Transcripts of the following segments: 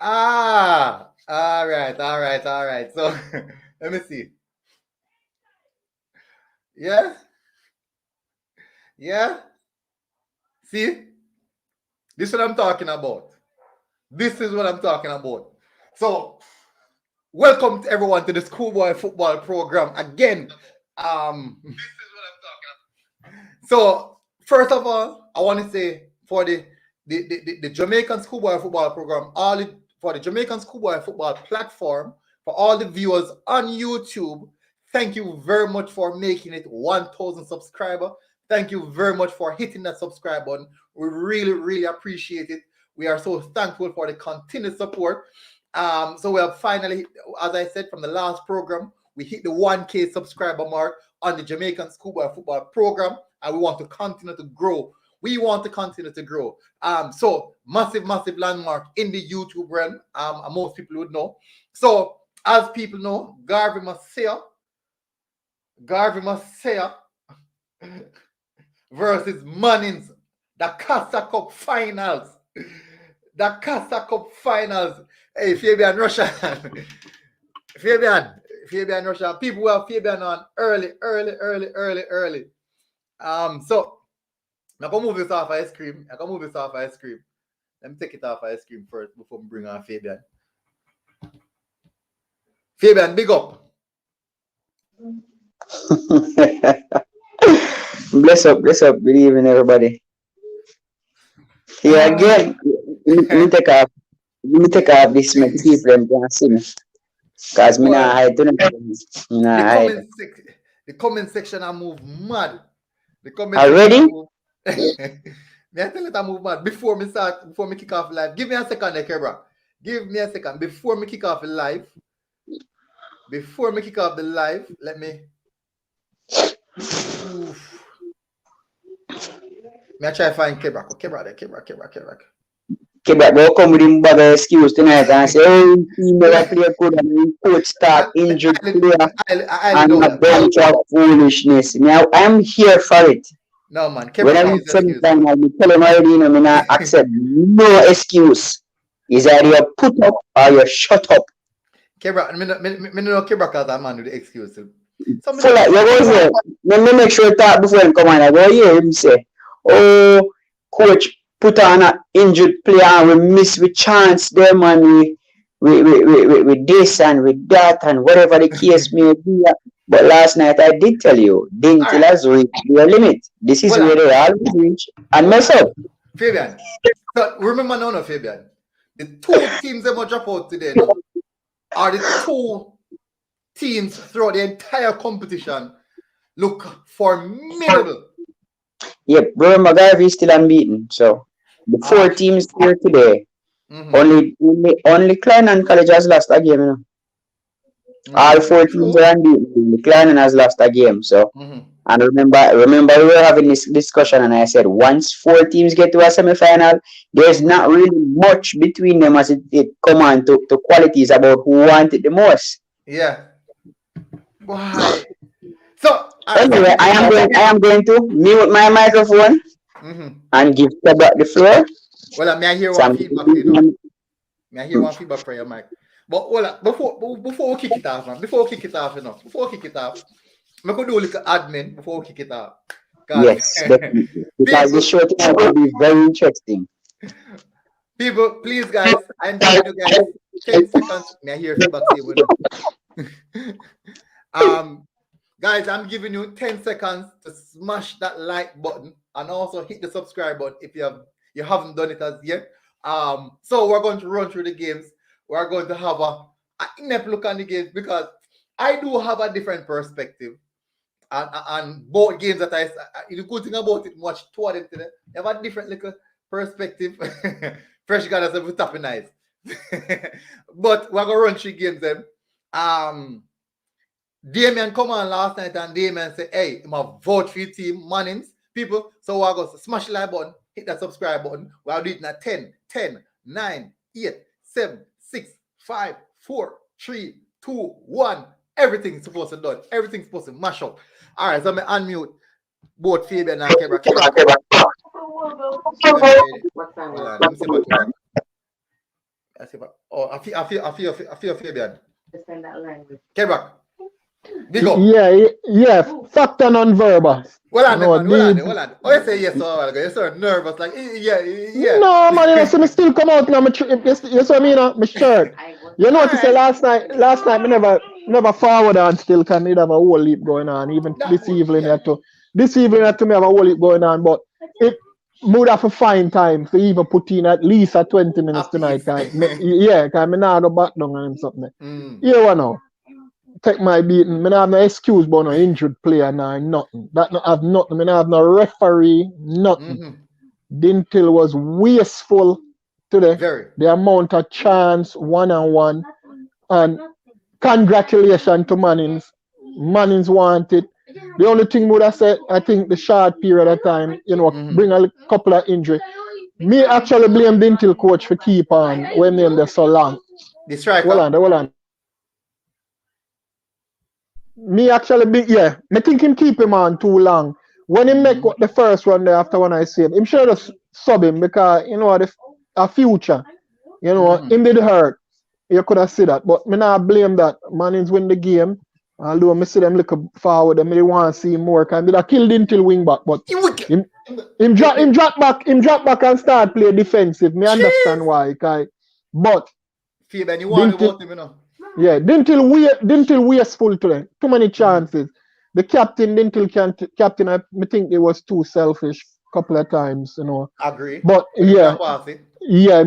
All right. So let me see. Yeah. See, this is what I'm talking about. So, welcome to everyone to the Schoolboy football program again. This is what I'm talking about. So, first of all, I want to say for the Jamaican Schoolboy football program, for the Jamaican Schoolboy football platform, for all the viewers on YouTube, thank you very much for making it 1,000 subscribers. Thank you very much for hitting that subscribe button. We really appreciate it. We are so thankful for the continued support. So we have finally, as I said from the last program, we hit the 1K subscriber mark on the Jamaican Schoolboy football program, and we want to continue to grow. So massive landmark in the YouTube realm. Most people would know. So as people know, Garvey Maceo versus Mannings, Dacosta Cup finals. Hey, Fabian Russian. Fabian Russian. People who have Fabian on early. So I'm gonna move this off ice cream. Let me take it off ice cream first before we bring on Fabian. Fabian, big up. Bless up. Good evening, everybody. Yeah, again, let me take off this make people them can see me. Cause me nah hide to them. The comment section I move mad. Already? Me I tell it I move mad before me kick off live. Give me a second, Kebra. Give me a second before me kick off the live. Let me. Me I try to find Kebra. Kebra. Kebra will come with him bad excuse tonight and say, oh, he never play good and coach start injured player and a bunch of foolishness. Now I'm here for it. No man, when I reach semi-final, I'll be telling already, you know, me not accept no excuse. Is either you put up or you shut up. Kebra, me know Kebra cause that man with the excuse. So like, you go here. Let me make sure talk before him come on. I go hear him say, oh, coach put on an injured player and we miss with chance them and we this and with that and whatever the case may be. But last night I did tell you, Dinthill has reached their limit. This is where they always reach and mess up. Fabian, so remember now, Fabian, the two teams that will drop out today now are the two teams throughout the entire competition look formidable. Yep, remember Garvey is still unbeaten. So the four teams here today, only Clarendon College has lost a game, you know. All four teams are unbeaten. Clarendon has lost a game. So and remember we were having this discussion and I said once four teams get to a semi-final, there's not really much between them as it come on to qualities about who want it the most. Yeah. Why? So anyway, I am going to mute my microphone and give Kebra the floor. Well, may I hear one feedback, you know? May I hear one feedback from your mic? But well, before we kick it off, I could do a little admin before we kick it off. Yes, definitely. Because the show tonight will be very interesting. People, please, guys, I invite you guys 10 seconds. May I hear feedback? Guys, I'm giving you 10 seconds to smash that like button and also hit the subscribe button if you haven't done it as yet. So we're going to run through the games. We're going to have a in-depth look on the games because I do have a different perspective and both games that the good thing about it, watch two of them today, they have a different little perspective. Fresh guy that's a bit tapping nice. But we're gonna run 3 games then. Damien come on last night and Damien said, hey, I'm a vote for your team, Mannings. People, so we're going to smash the like button, hit that subscribe button. We're doing it at 10, 9, 8, 7, 6, 5, 4, 3, 2, 1. Everything's supposed to done. Everything's supposed to mash up. All right, so I'm going to unmute both Fabian and Quebec. Quebec. What time? Let me see about Quebec. I feel Fabian. Send that language. Quebec. Big up. Yeah. Fact and non-verbal. Well on. Oh, you say yes, so you're so nervous, like yeah. No, man, you see me still come out now. You see what I mean? My shirt. You know what to say last night me never forward and still can need have a whole heap going on. Even this evening me have a whole heap going on, but it would have to find time to even put in at least 20 minutes tonight. Cause me now go back down and something. You know. Take my beating. Me not have no excuse about no injured player now, nothing. That not have nothing. Me not have no referee, nothing. Dinthill was wasteful today. Very. The amount of chance, 1-on-1. And congratulations to Mannings. Mannings wanted. The only thing would have said, I think the short period of time, bring a couple of injury. Me actually blame Dinthill coach for keep on when they're so long. The striker. Hold on. Me actually me think him keep him on too long. When he make the first one there after when I see him should have sub him because a future. Him did hurt. You could have said that. But me not blame that. Mannings win the game. Although I see them look forward and me want to see him more. Can be kill Dinthill wing back, but him drop back and start play defensive. Me understand why. But Fabian, you want about him, Yeah, Dinthill wasteful today. Too many chances. The captain, captain, I think it was too selfish a couple of times, Agree. But him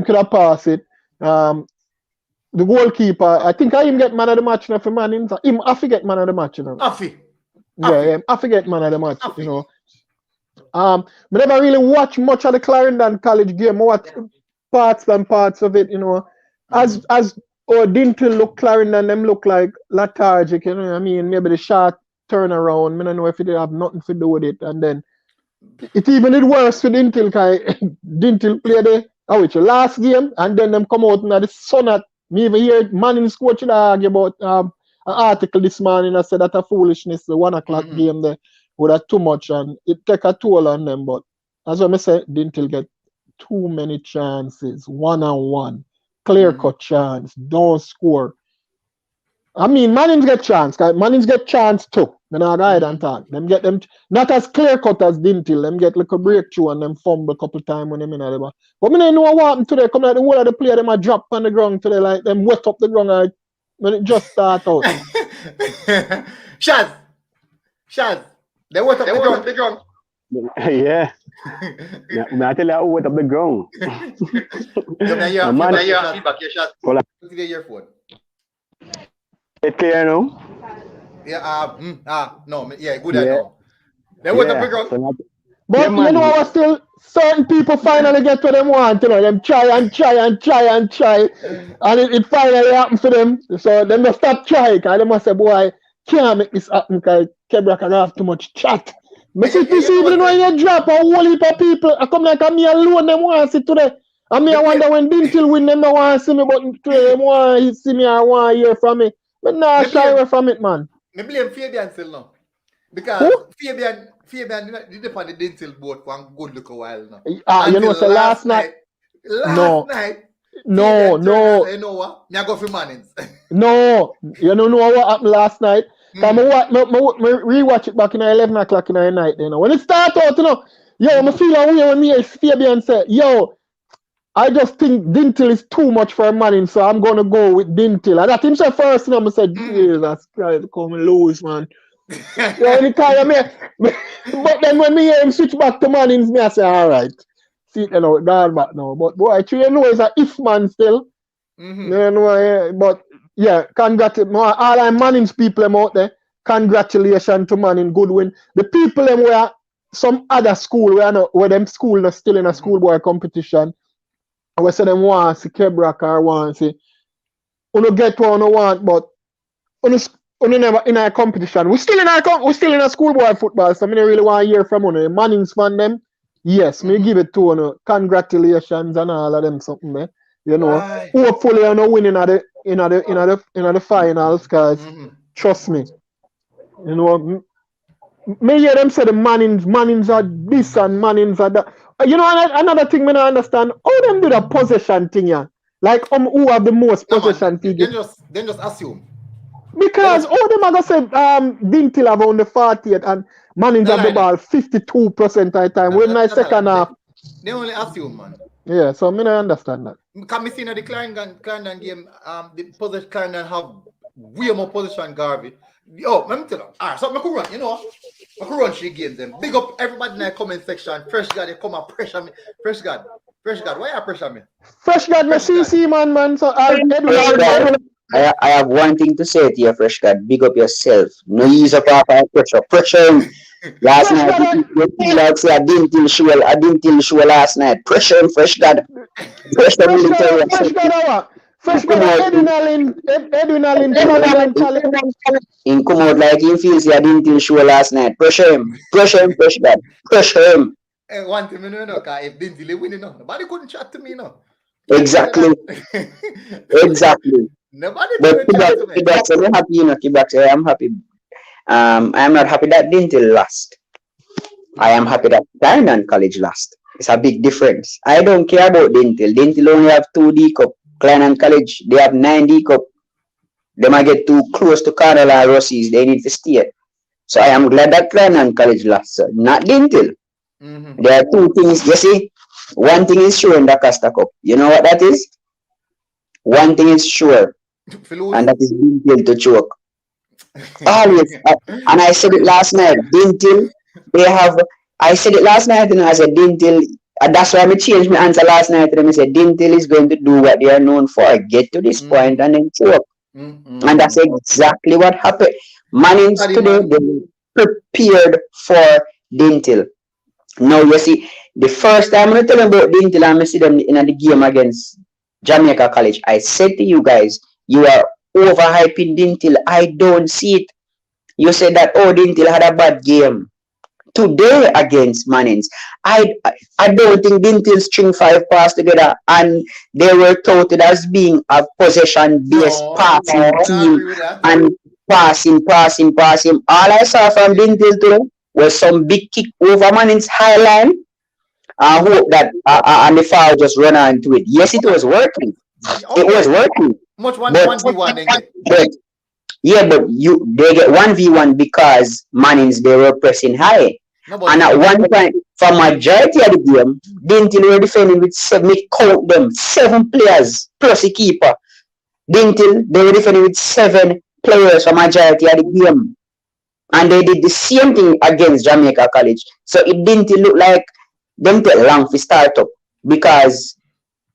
could have passed it. The goalkeeper, I think I him get man of the match now for Mannings. Him I forget man of the match, Yeah, I forget man of the match, I never really watch much of the Clarendon College game. I watch parts of it, As Dinthill look Clarendon, them look like lethargic, you know what I mean? Maybe the short turnaround. I don't know if it have nothing to do with it. And then it even did worse for Dinthill because Dinthill played the last game and then them come out and the sun at me even hear Mannings coach argue about an article this morning that said that a foolishness, the 1 o'clock game there would have too much and it take a toll on them. But as I say, Dinthill get too many chances, 1-on-1. Clear-cut chance, don't score. I mean, Mannings get chance. Mannings get chance too. Then I ride and talk. Them get them not as clear-cut as Dinthill. Them get like a breakthrough and them fumble a couple times when them in the. But me don't know what happened today. Come like the whole of the player them a drop on the ground today, like them wet up the ground when it just start out. Shaz, they wet up the ground. Yeah. I tell you how wet up the ground. Feedback your phone. It clear now? Yeah, no, yeah, good now. They wet up the ground. But you know what still certain people finally get what they want, them try and it finally happens to them. So them just stop trying because they must say, boy, can't make this happen because Quebec can have too much chat. But this evening when you drop a whole heap of people, I come like me alone, them want to see today. And me I wonder when Dinthill win, them don't want to see me, but today them want to see me or want to hear from me. But now shy away from it, man. Me blame Fabian still now. Because Fabian did depend on the Dinthill boat for a good look a while now. You know, so last night. No. You know what? Me I go for Mannings. No, you don't know what happened last night. Me rewatch it back in 11 o'clock in the night. When it start out, I feel away when me Fabian said, I just think Dinthill is too much for Mannings, so I'm gonna go with Dinthill. And that himself first, I said, Jesus Christ, come lose, man. But then when me hear him switch back to Mannings, me I say, all right. See it down back now. But boy, you know it's a if man still. But yeah, congratulations. All our Mannings people them out there. Congratulations to Manning, good win. The people them were some other school where them school are still in a schoolboy competition. We say them want to see Quebec or want to see. You get what you want, but you never in a competition. We still in a schoolboy football, so I don't really want to hear from you. Mannings fan them. Yes, me give it to you. Congratulations and all of them something there. Right. Hopefully you win in the finals, because trust me, me hear them say the Mannings are this and Mannings are that. You know, another thing me not understand, how them do the possession thing, yeah? Like who have the most possession thing? Then just assume. Because all them are gonna say Dinthill have only 48 and Mannings have the ball 52% of the time. When my second half. They only assume, man. Yeah, so me not understand that. Can we see in the Clarendon game, the possession Clarendon have way more possession Garvey. Oh, let me tell you. Alright, so I could run, you know. I could run she games them. Big up everybody in the comment section. Fresh God, they come and pressure me. Fresh God, why you pressure me? Fresh God, me CC man. So I have one thing to say to you, Fresh God. Big up yourself. No use of pressure. Pressure him. Last night, you feel like say I didn't tell show last night. Pressure him, Fresh God. Pressure military. Fresh God, Edwin Allen, in come out like he feels I didn't tell show last night. Pressure him, Fresh God. Pressure him. One thing, you know, if Dinthill winning, nobody couldn't chat to me, no. Exactly. Nobody but Kibak, I'm happy, you know, Kibak, I'm happy. I'm not happy that Dinthill lost. I am happy that Clarendon College lost. It's a big difference. I don't care about Dinthill. Dinthill only have 2 D Cup. Clarendon College, they have 9 D Cup. They might get too close to Carnal or Rossies. They need to stay. So I am glad that Clarendon College lost, sir. Not Dinthill. Mm-hmm. There are 2 things. You see, one thing is sure in the Dacosta Cup. You know what that is? One thing is sure. And that is Dinthill to choke. Always. And I said it last night. Dinthill, I said it last night, and I said Dinthill. That's why I changed my answer last night. And I said Dinthill is going to do what they are known for. Get to this point and then choke. And that's exactly what happened. Mannings today, they prepared for Dinthill. Now, you see, the first time I tell them about Dinthill and I see them in the game against Jamaica College, I said to you guys, you are overhyping Dinthill. I don't see it. You said that, oh, Dinthill had a bad game today against Mannings. I don't think Dinthill string 5 pass together and they were touted as being a possession-based passing team and passing. All I saw from Dinthill today was some big kick over Mannings high line. I hope that and the foul just run into it. Yes, it was working. It was working. Much 1v1 they get. But they get 1v1 because Mannings they were pressing high. And at one point, for majority of the game, Dinthill were defending with 7 players plus a keeper. Dinthill, they were defending with 7 players for majority of the game. And they did the same thing against Jamaica College. So it didn't look like them take long to start up. Because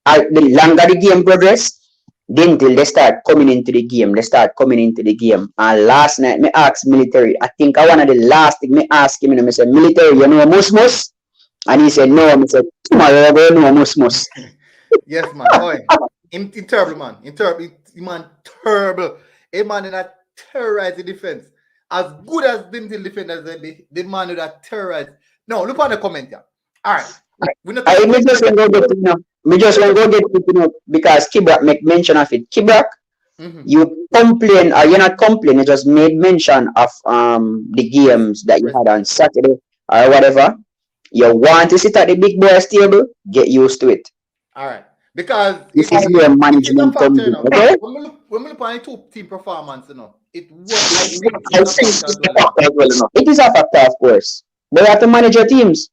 the longer the game progressed, Dinthill, they start coming into the game. And last night, me asked military. I think one of the last thing me asked him, I said, military, you know Mus? And he said, no. I said, tomorrow I go know Mus. Yes, man. Boy. Him terrible, man. Terrible. A man in that terrorized the defense. As good as Dinthill defenders, the man in that terrorized. No, look on the comment here. All right. We just want to get it, because Kibrak make mention of it. Kibrak, you complain, or you're not complaining, you just made mention of the games that you had on Saturday or whatever. You want to sit at the big boys table, get used to it. All right. Because this is where management comes in. Okay? When we look at the 2-team performance, it is a factor, of course. But you have to manage your teams.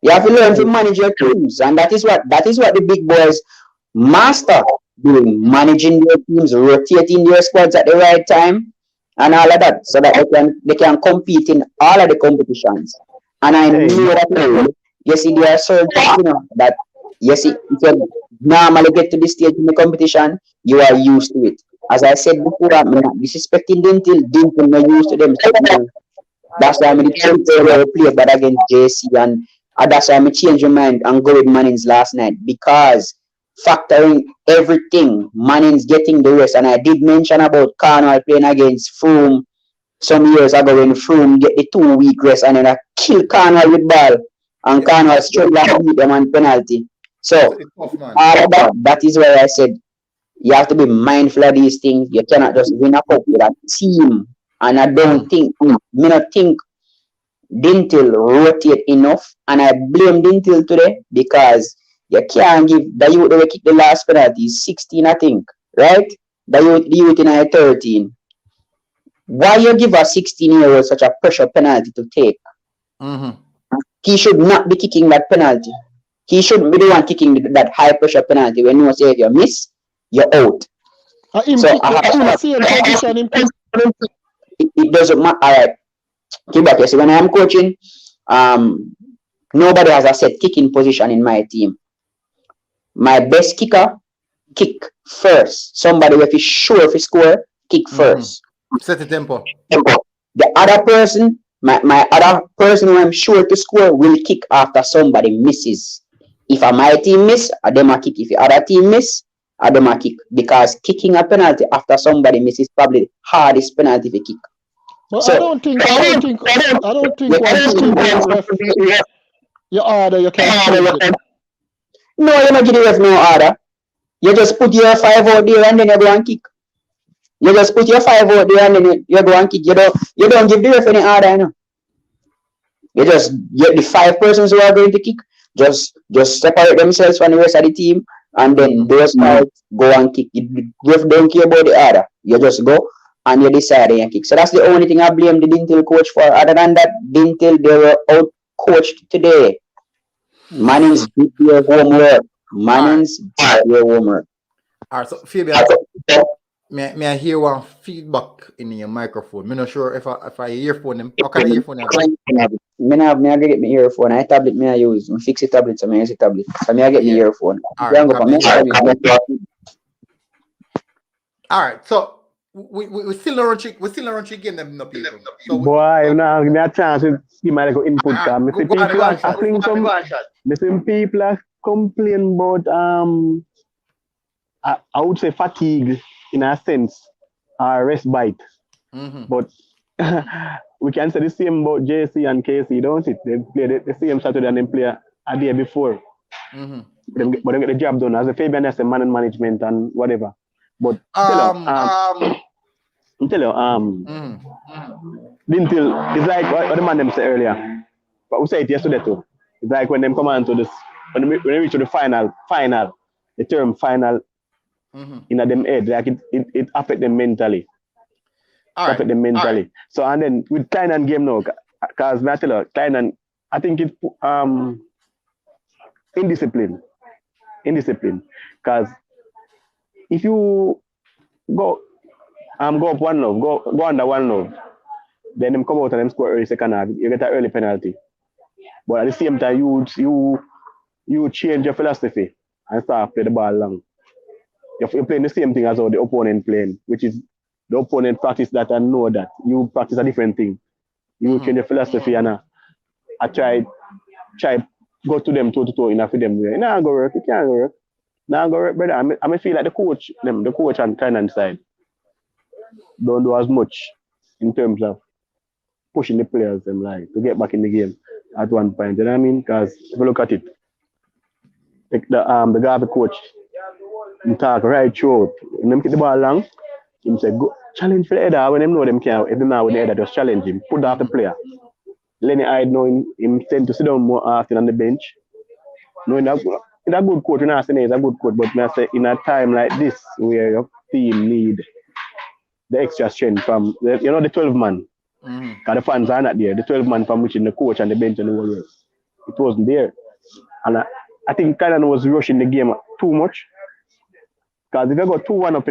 You have to learn to manage your teams, and that is what the big boys master doing, managing their teams, rotating their squads at the right time, and all of that, so that they can compete in all of the competitions. And I know that you see there are certain that you see if you normally get to this stage in the competition, you are used to it. As I said before, I'm not disrespecting Dinthill not used to them. That's why I'm play but against JC, and that's why I'm change your mind and go with Mannings last night, because factoring everything, Mannings getting the rest. And I did mention about Carnal playing against Froome some years ago when Froome get the 2-week rest and then I kill Carnal with ball and Carnal struggle to beat them on penalty. So that is why I said you have to be mindful of these things. You cannot just win a cup with a team And I don't think, me not think Dinthill rotate enough. And I blame Dinthill today because you can't give the youth that kick the last penalty, 16, I think, right? The youth in a 13. Why you give a 16-year-old such a pressure penalty to take? He should not be kicking that penalty. He shouldn't be the one kicking that high pressure penalty when you say if you miss, you're out. It doesn't matter. All right. Keep back. You see, when I'm coaching, nobody has a set kicking position in my team. My best kicker, kick first. Somebody if he's sure if he score, kick first. Set the tempo. The other person, my other person who I'm sure to score will kick after somebody misses. If my team miss, I them a kick. If the other team miss, I them a kick. Because kicking a penalty after somebody misses is probably the hardest penalty to kick. Well, so, I don't think once you order, you can't. No, you're not giving ref no order. You just put your 5 out there and then you go and kick. You just put your 5 out there and then you go and kick. You don't give the ref any order, you know. You just get the 5 persons who are going to kick, just separate themselves from the rest of the team, and then those guys go and kick. The ref don't care about the order. You just go and you decide and you kick. So that's the only thing I blame the Dinthill coach for. Other than that, Dinthill, they were out coached today. Mannings did their homework. All right, so Fabian, may I hear one feedback in your microphone? I'm not sure if I earphone them. How can I earphone them? Me I get my earphone. I tablet me I use. I fix the tablet, so I use the tablet. So I get my earphone. All right, so we still don't check. We still don't check game them no people. So boy, now give me a chance to give my like input. Some people are complain about I would say fatigue in a sense, respite. But we can say the same about JC and KC, don't it? They play the same Saturday and they play a day before. But they get the job done. As a Fabian has a man and management and whatever. But Dinthill, it's like what the man them said earlier. But we said it yesterday too. It's like when them come on to this, when they reach to the final, the term final in them head, like it affect them mentally. So and then with Clarendon game now, because I tell you, Clarendon, I think it's indiscipline. Because if you go up 1-0, go under 1-0, then them come out and them score early second half, you get an early penalty. But at the same time, you change your philosophy and start play the ball long. You're playing the same thing as how the opponent playing, which is the opponent practice that and know that. You practice a different thing. You change your philosophy and I try go to them toe-to-toe in a for them. You can't go work, Now go work, brother. I feel like the coach and Clarendon side don't do as much in terms of pushing the players them like to get back in the game at one point. You know what I mean? Because if you look at it, the Garvey coach he talk right through. When them kick the ball long, he say go challenge for the header. When them know them can't, if them now with the header, just challenge him, put off the player. Lenny Hyde know him tend to sit down more often on the bench. Knowing that he's a good coach, he's a good coach, but I say in a time like this where your team need the extra strength from the 12 man. Because the fans are not there. The 12 man from which in the coach and the bench and the whole rest. It wasn't there. And I think Clarendon was rushing the game too much. Because if you go 2-1 up,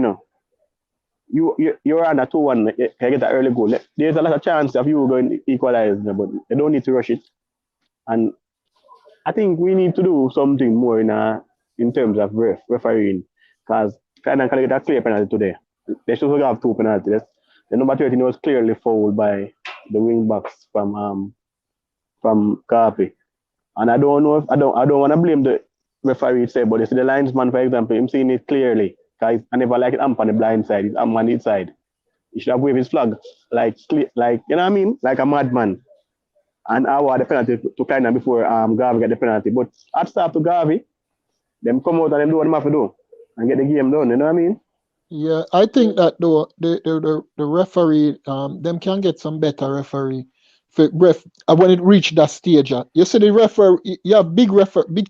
you're on a 2-1, you get an early goal. There's a lot of chance of you going to equalize, but you don't need to rush it. And I think we need to do something more in terms of refereeing. Because Clarendon can get a clear penalty today. They should have 2 penalties. The number 13 was clearly fouled by the wing backs from Garvey. And I don't know if I don't want to blame the referee itself, but you see the linesman, for example, him seeing it clearly. Because I never like it amp on the blind side, it's amp on the inside. He should have waved his flag like you know what I mean? Like a madman. And I award the penalty to Clarendon before Garvey get the penalty. But at start to Garvey, them come out and them do what them have to do and get the game done, you know what I mean? Yeah, I think that though the referee them can get some better referee for when it reached that stage. You see the referee, you have big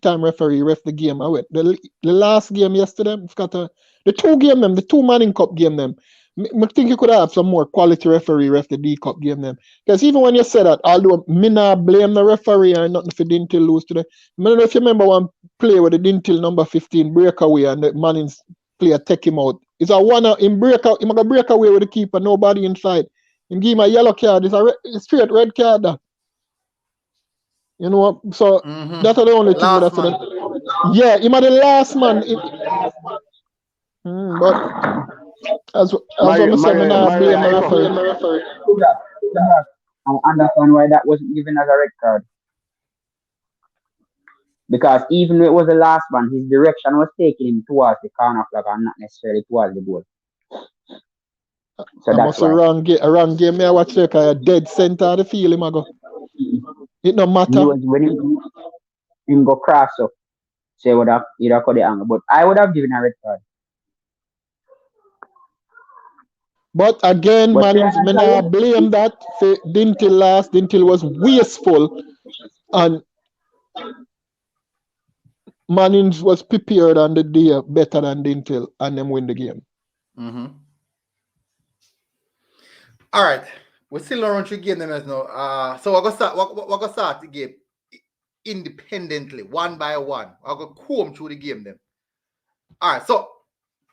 time referee ref the game. The last game yesterday, the two game them, the two Manning Cup game them. I think you could have some more quality referee ref the D Cup game them. Because even when you say that, although me not blame the referee and nothing for Dinthill lose today. I don't know if you remember one play with the Dinthill number 15 breakaway and the Manning's player take him out. It's a one in break out. He make a breakaway with the keeper, nobody inside. Him give him a yellow card. It's a straight red card. You know, so that's the only thing that's it. Yeah, him are the last man. But as what I said, I'm not blame the referee. I understand why that wasn't given as a red card. Because even though it was the last one, his direction was taking him towards the corner flag and not necessarily towards the goal. So that's why. A wrong game. I watch like a dead center of the field. Him go. It no matter. He was when him go cross up. So he would have cut the angle. But I would have given a red card. But again, Mannings, me not blame that for Dinthill last. Dinthill was wasteful, and Mannings was prepared on the day better than Dinthill, and them win the game. All right, we're still around to game them as now. So we're gonna start the game independently, one by one. We're gonna comb through the game then. All right, so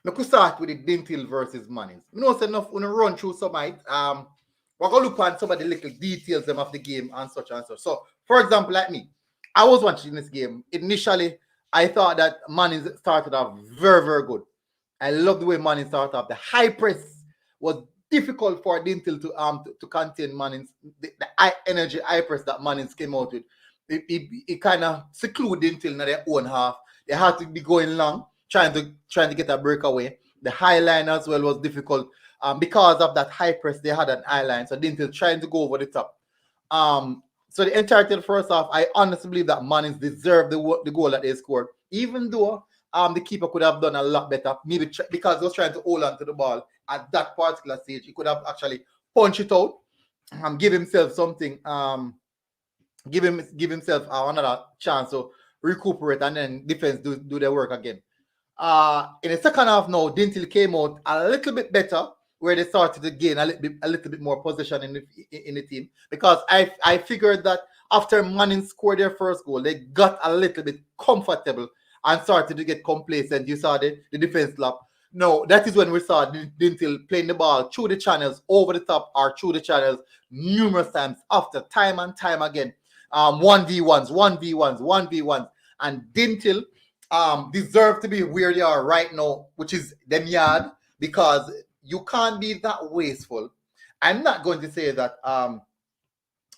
we could start with the Dinthill versus Mannings. You know, enough when run through some we're gonna look at some of the little details of the game and such and such. So, for example, like me, I was watching this game. Initially, I thought that Mannings started off very, very good. I love the way Mannings started off. The high press was difficult for Dinthill to contain Mannings. The high energy high press that Mannings came out with, it kind of secluded Dinthill in their own half. They had to be going long, trying to get a breakaway. The high line as well was difficult because of that high press. They had an high line, so Dinthill trying to go over the top. So the entirety of the first half, I honestly believe that Mannings deserved the goal that they scored, even though the keeper could have done a lot better. Maybe because he was trying to hold on to the ball at that particular stage, he could have actually punched it out, give himself something, give himself another chance to recuperate, and then defense do their work again. In the second half now, Dinthill came out a little bit better, where they started to gain a little bit more possession in the team, because I figured that after Mannings scored their first goal, they got a little bit comfortable and started to get complacent. You saw the defense lap. No, that is when we saw Dinthill playing the ball through the channels, over the top or through the channels numerous times, after time and time again. 1v1s, 1v1s, 1v1s. And Dinthill deserve to be where they are right now, which is them yard, because you can't be that wasteful. I'm not going to say that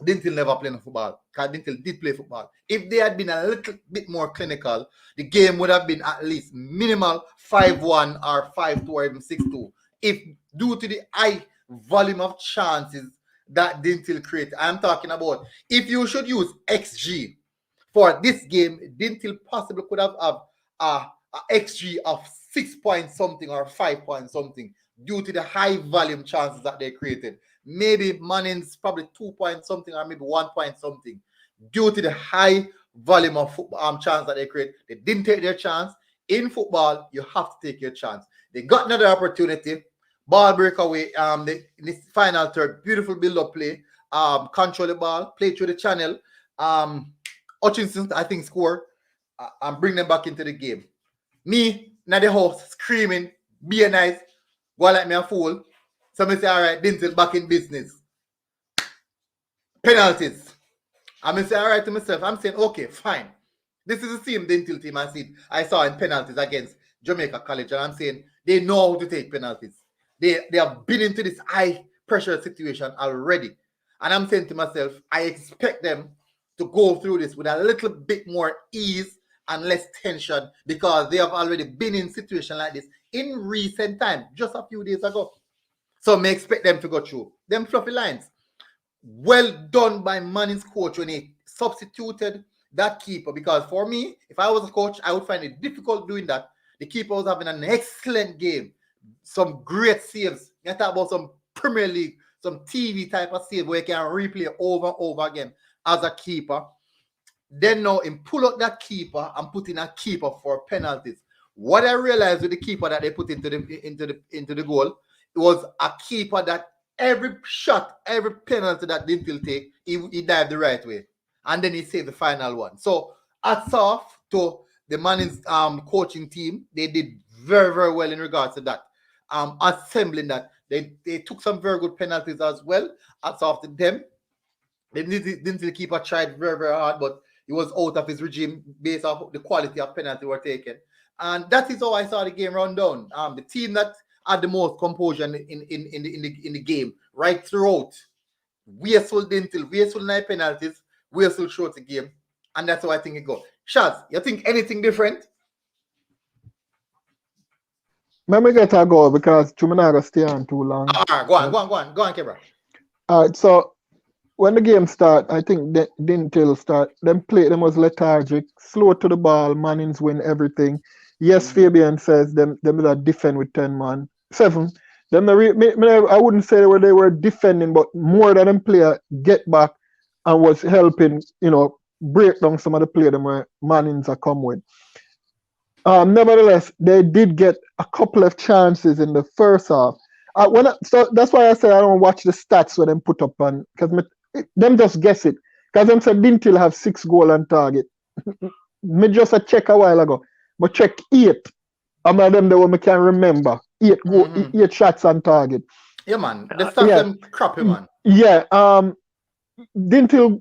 Dinthill never played football, because Dinthill did play football. If they had been a little bit more clinical, the game would have been at least minimal 5-1 or 5-2 or even 6-2. If due to the high volume of chances that Dinthill created, I'm talking about if you should use XG for this game, Dinthill possibly could have a XG of 6 point something or 5 point something, due to the high volume chances that they created. Maybe Mannings probably 2 point something or maybe 1 point something, due to the high volume of chance that they create. They didn't take their chance. In football, you have to take your chance. They got another opportunity. Ball breakaway. In this final third, beautiful build-up play. Control the ball, play through the channel. Hutchinson, I think, score and bring them back into the game. Me, now the house, screaming, be nice, go like me a fool. So I say, all right, Dinthill back in business. Penalties. I say, all right to myself, I'm saying, okay, fine. This is the same Dinthill team I saw in penalties against Jamaica College, and I'm saying they know how to take penalties. They have been into this high pressure situation already. And I'm saying to myself, I expect them to go through this with a little bit more ease and less tension, because they have already been in situation like this in recent time, just a few days ago. So I expect them to go through them fluffy lines. Well done by Mannings' coach when he substituted that keeper, because for me, if I was a coach, I would find it difficult doing that. The keeper was having an excellent game, some great saves. You talk about some Premier League, some TV type of save where you can replay over and over again as a keeper. Then now him pull out that keeper and put in a keeper for penalties. What I realized with the keeper that they put into the goal, it was a keeper that every shot, every penalty that Dinthill take, he dived the right way. And then he saved the final one. So hats off to the Mannings coaching team. They did very, very well in regards to that. Assembling that. They took some very good penalties as well. Hats off to them. The Dinthill keeper tried very, very hard, but he was out of his regime based off the quality of penalty were taken. And that is how I saw the game run down. The team that had the most composure in the game right throughout. Wasteful Dinthill, wasteful 9 penalties, wasteful short the game. And that's how I think it goes. Shaz, you think anything different? Let me get a go because Chuminaga stay on too long. Go on, Kebra. All right, so when the game start, I think Dinthill start. Them was lethargic, slow to the ball. Mannings win everything. Yes, Fabian says them that defend with 10 man, 7. Them I wouldn't say they were defending, but more than them player get back and was helping, break down some of the play them where Mannings are come with. Nevertheless, they did get a couple of chances in the first half. So that's why I say I don't watch the stats when them put up on because them just guess it. Because them said Dinthill have 6 goals on target. Me just a check a while ago. But check 8. I'm of them the one I can remember. 8 shots on target. Yeah, man. The stats them crappy, man. Yeah. Dinthill,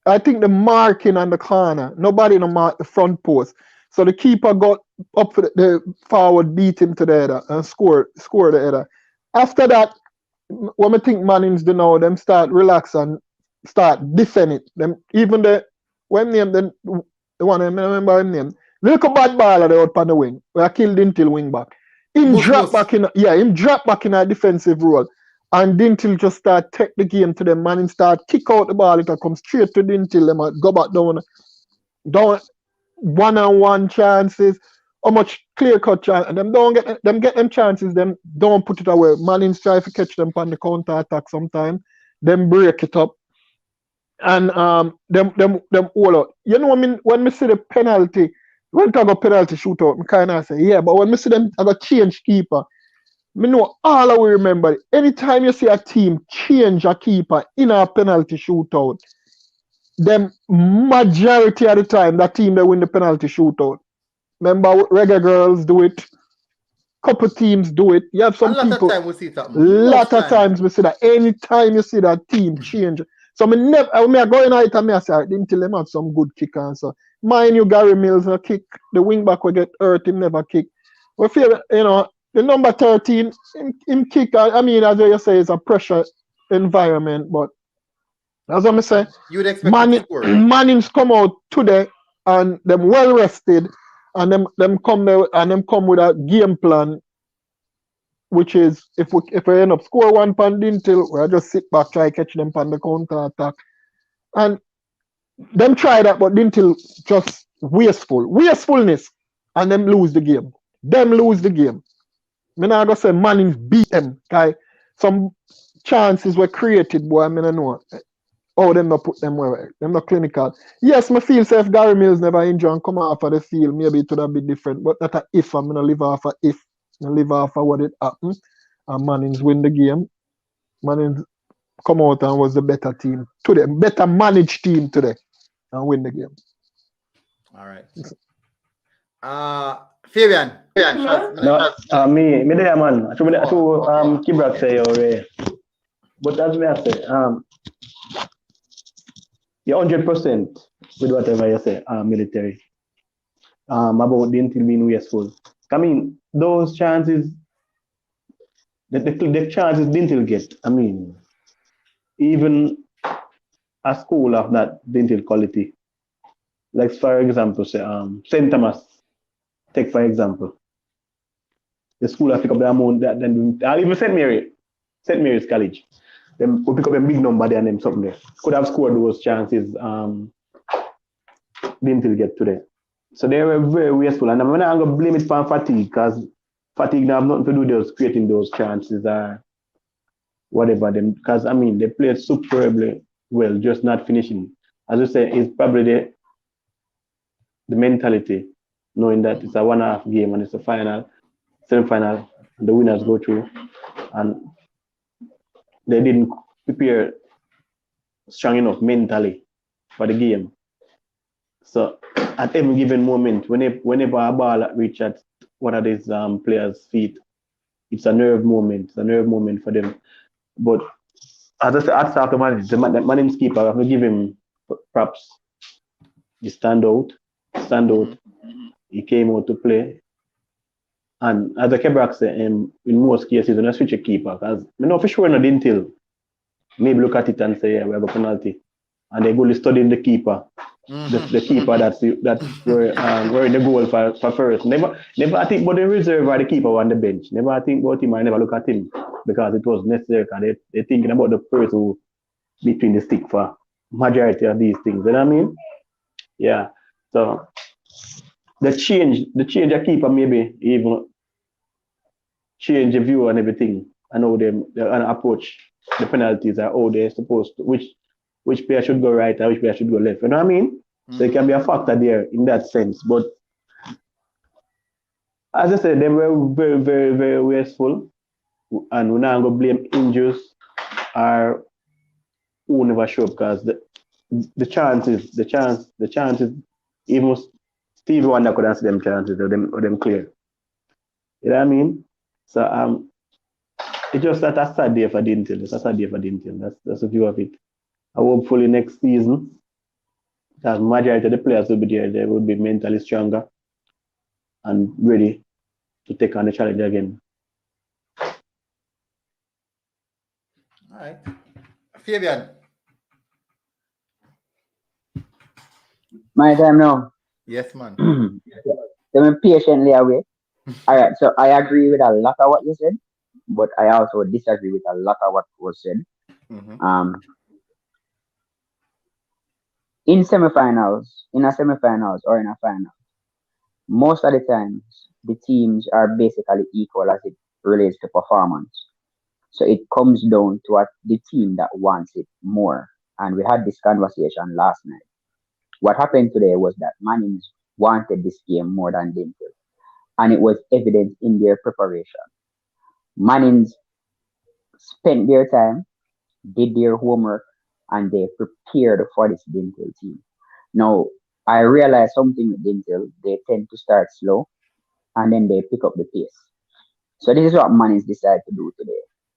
I think the marking on the corner, nobody no mark the front post. So the keeper got up for the forward, beat him to the header and score the header. After that, when I think Mannings do now, them start relax and start defend it. Them even the one name then the one I remember him name. Little bad baller they out on the wing. Where I killed Dinthill wing back. Him drop back in a defensive role. And Dinthill just start take the game to them. Mannings start kick out the ball. It'll come straight to Dinthill. Them go back down one-on-one chances. How much clear-cut chance. And them get them chances, them don't put it away. Mannings try to catch them on the counter-attack sometimes. Them break it up. And them all out. You know what I mean? When we see the penalty, when I go penalty shootout, I kind of say, yeah, but when we see them I got change keeper, I know all I will remember. Anytime you see a team change a keeper in a penalty shootout, them majority of the time that team they win the penalty shootout. Remember, Reggae Girls do it. Couple teams do it. You have some people. Lot of time we see that. Lot of times we see that. Anytime you see that team change. So when I go in it and I say, Dinthill them have some good kick and so. Mind you, Gary Mills no kick. The wing back will get hurt, him never kick. We feel, the number 13, him kick, I mean, as you say, it's a pressure environment, but as I say, you would expect Mannings come out today and them well rested and them come there and them come with a game plan, which is if we end up score 1 pan Dinthill, we'll just sit back, try catch them on the counter attack. And them try that, but Dinthill just wastefulness, and them lose the game. I'm not gonna say Mannings beat them, okay? Some chances were created, boy. I mean, I know. Oh, them not put them where them not clinical. Yes, I feel say if Gary Mills never injured and come off of the field, maybe it would have been different. But that's a if. I'm gonna live off of if. I'm gonna live off of what it happened. And Mannings win the game. Mannings come out and was the better team today, better managed team today, and win the game. All right. Fabian. No, me there, man. So Kibrak say already. But as me I say, you're 100% with whatever you say, military. About Dinthill being wasteful. I mean, those chances, the chances Dinthill get, I mean, even a school of that Dinthill quality, like for example, say St. Thomas, take for example, the school has pick up the amount that then even St. Mary's College, them will pick up a big number there and them something there. Could have scored those chances Dinthill get today. So they were very wasteful, and I'm not gonna blame it for fatigue because fatigue now have nothing to do with those creating those chances or whatever them. Because I mean, they played superbly well, just not finishing. As you say, it's probably the mentality, knowing that it's a 1.5 game and it's a final, semi-final, and the winners go through, and they didn't prepare strong enough mentally for the game. So at every given moment, whenever a ball reaches one of these players' feet, it's a nerve moment. It's a nerve moment for them. But as I said, after the Mannings keeper, I have to give him props. He stand out. He came out to play. And as the Kebrak said, in most cases, when I switch a keeper, because I know for sure in a Dinthill, maybe look at it and say, yeah, we have a penalty. And they go studying the keeper. The keeper that were in the goal for first. Never I think about the reserve or the keeper on the bench. Never I think about him. I never look at him because it was necessary. Because they're thinking about the person who between the stick for majority of these things. You know what I mean? Yeah. So the change of keeper maybe even change the view and everything. I know them and approach the penalties are how they're supposed to which player should go right and which player should go left. You know what I mean? So it can be a factor there in that sense. But as I said, they were very, very, very wasteful. And we're not going to blame injuries or who never show up because the chances, even Stevie Wonder could answer them chances of them clear. You know what I mean? So it's just that a sad day for Dinthill. It's a sad day for Dinthill. That's the view of it. Hopefully next season, because majority of the players will be there, they will be mentally stronger and ready to take on the challenge again. All right. Fabian. My time now. Yes, man. Let me patiently away. All right, so I agree with a lot of what you said, but I also disagree with a lot of what was said. In a semifinals or in a final, most of the times the teams are basically equal as it relates to performance. So it comes down to what the team that wants it more. And we had this conversation last night. What happened today was that Mannings wanted this game more than Dinthill. And it was evident in their preparation. Mannings spent their time, did their homework, and they prepared for this Dinthill team. Now, I realized something with Dinthill. They tend to start slow, and then they pick up the pace. So this is what Mannings decided to do today.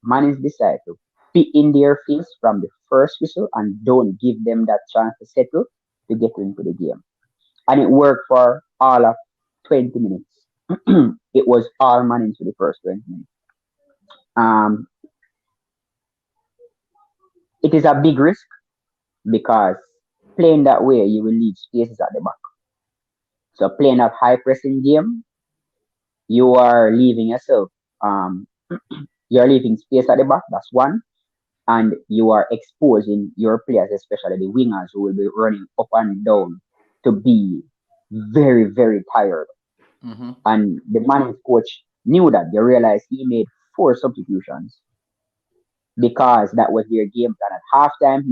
Mannings decided to be in their face from the first whistle and don't give them that chance to settle to get into the game. And it worked for all of 20 minutes. It was all Mannings for the first 20 minutes. It is a big risk because playing that way, you will leave spaces at the back. So playing that high pressing game, you are leaving yourself. You're leaving space at the back. That's one. And you are exposing your players, especially the wingers who will be running up and down, to be very, very tired. And the Mannings coach knew that. They realized he made 4 substitutions because that was their game plan. At halftime,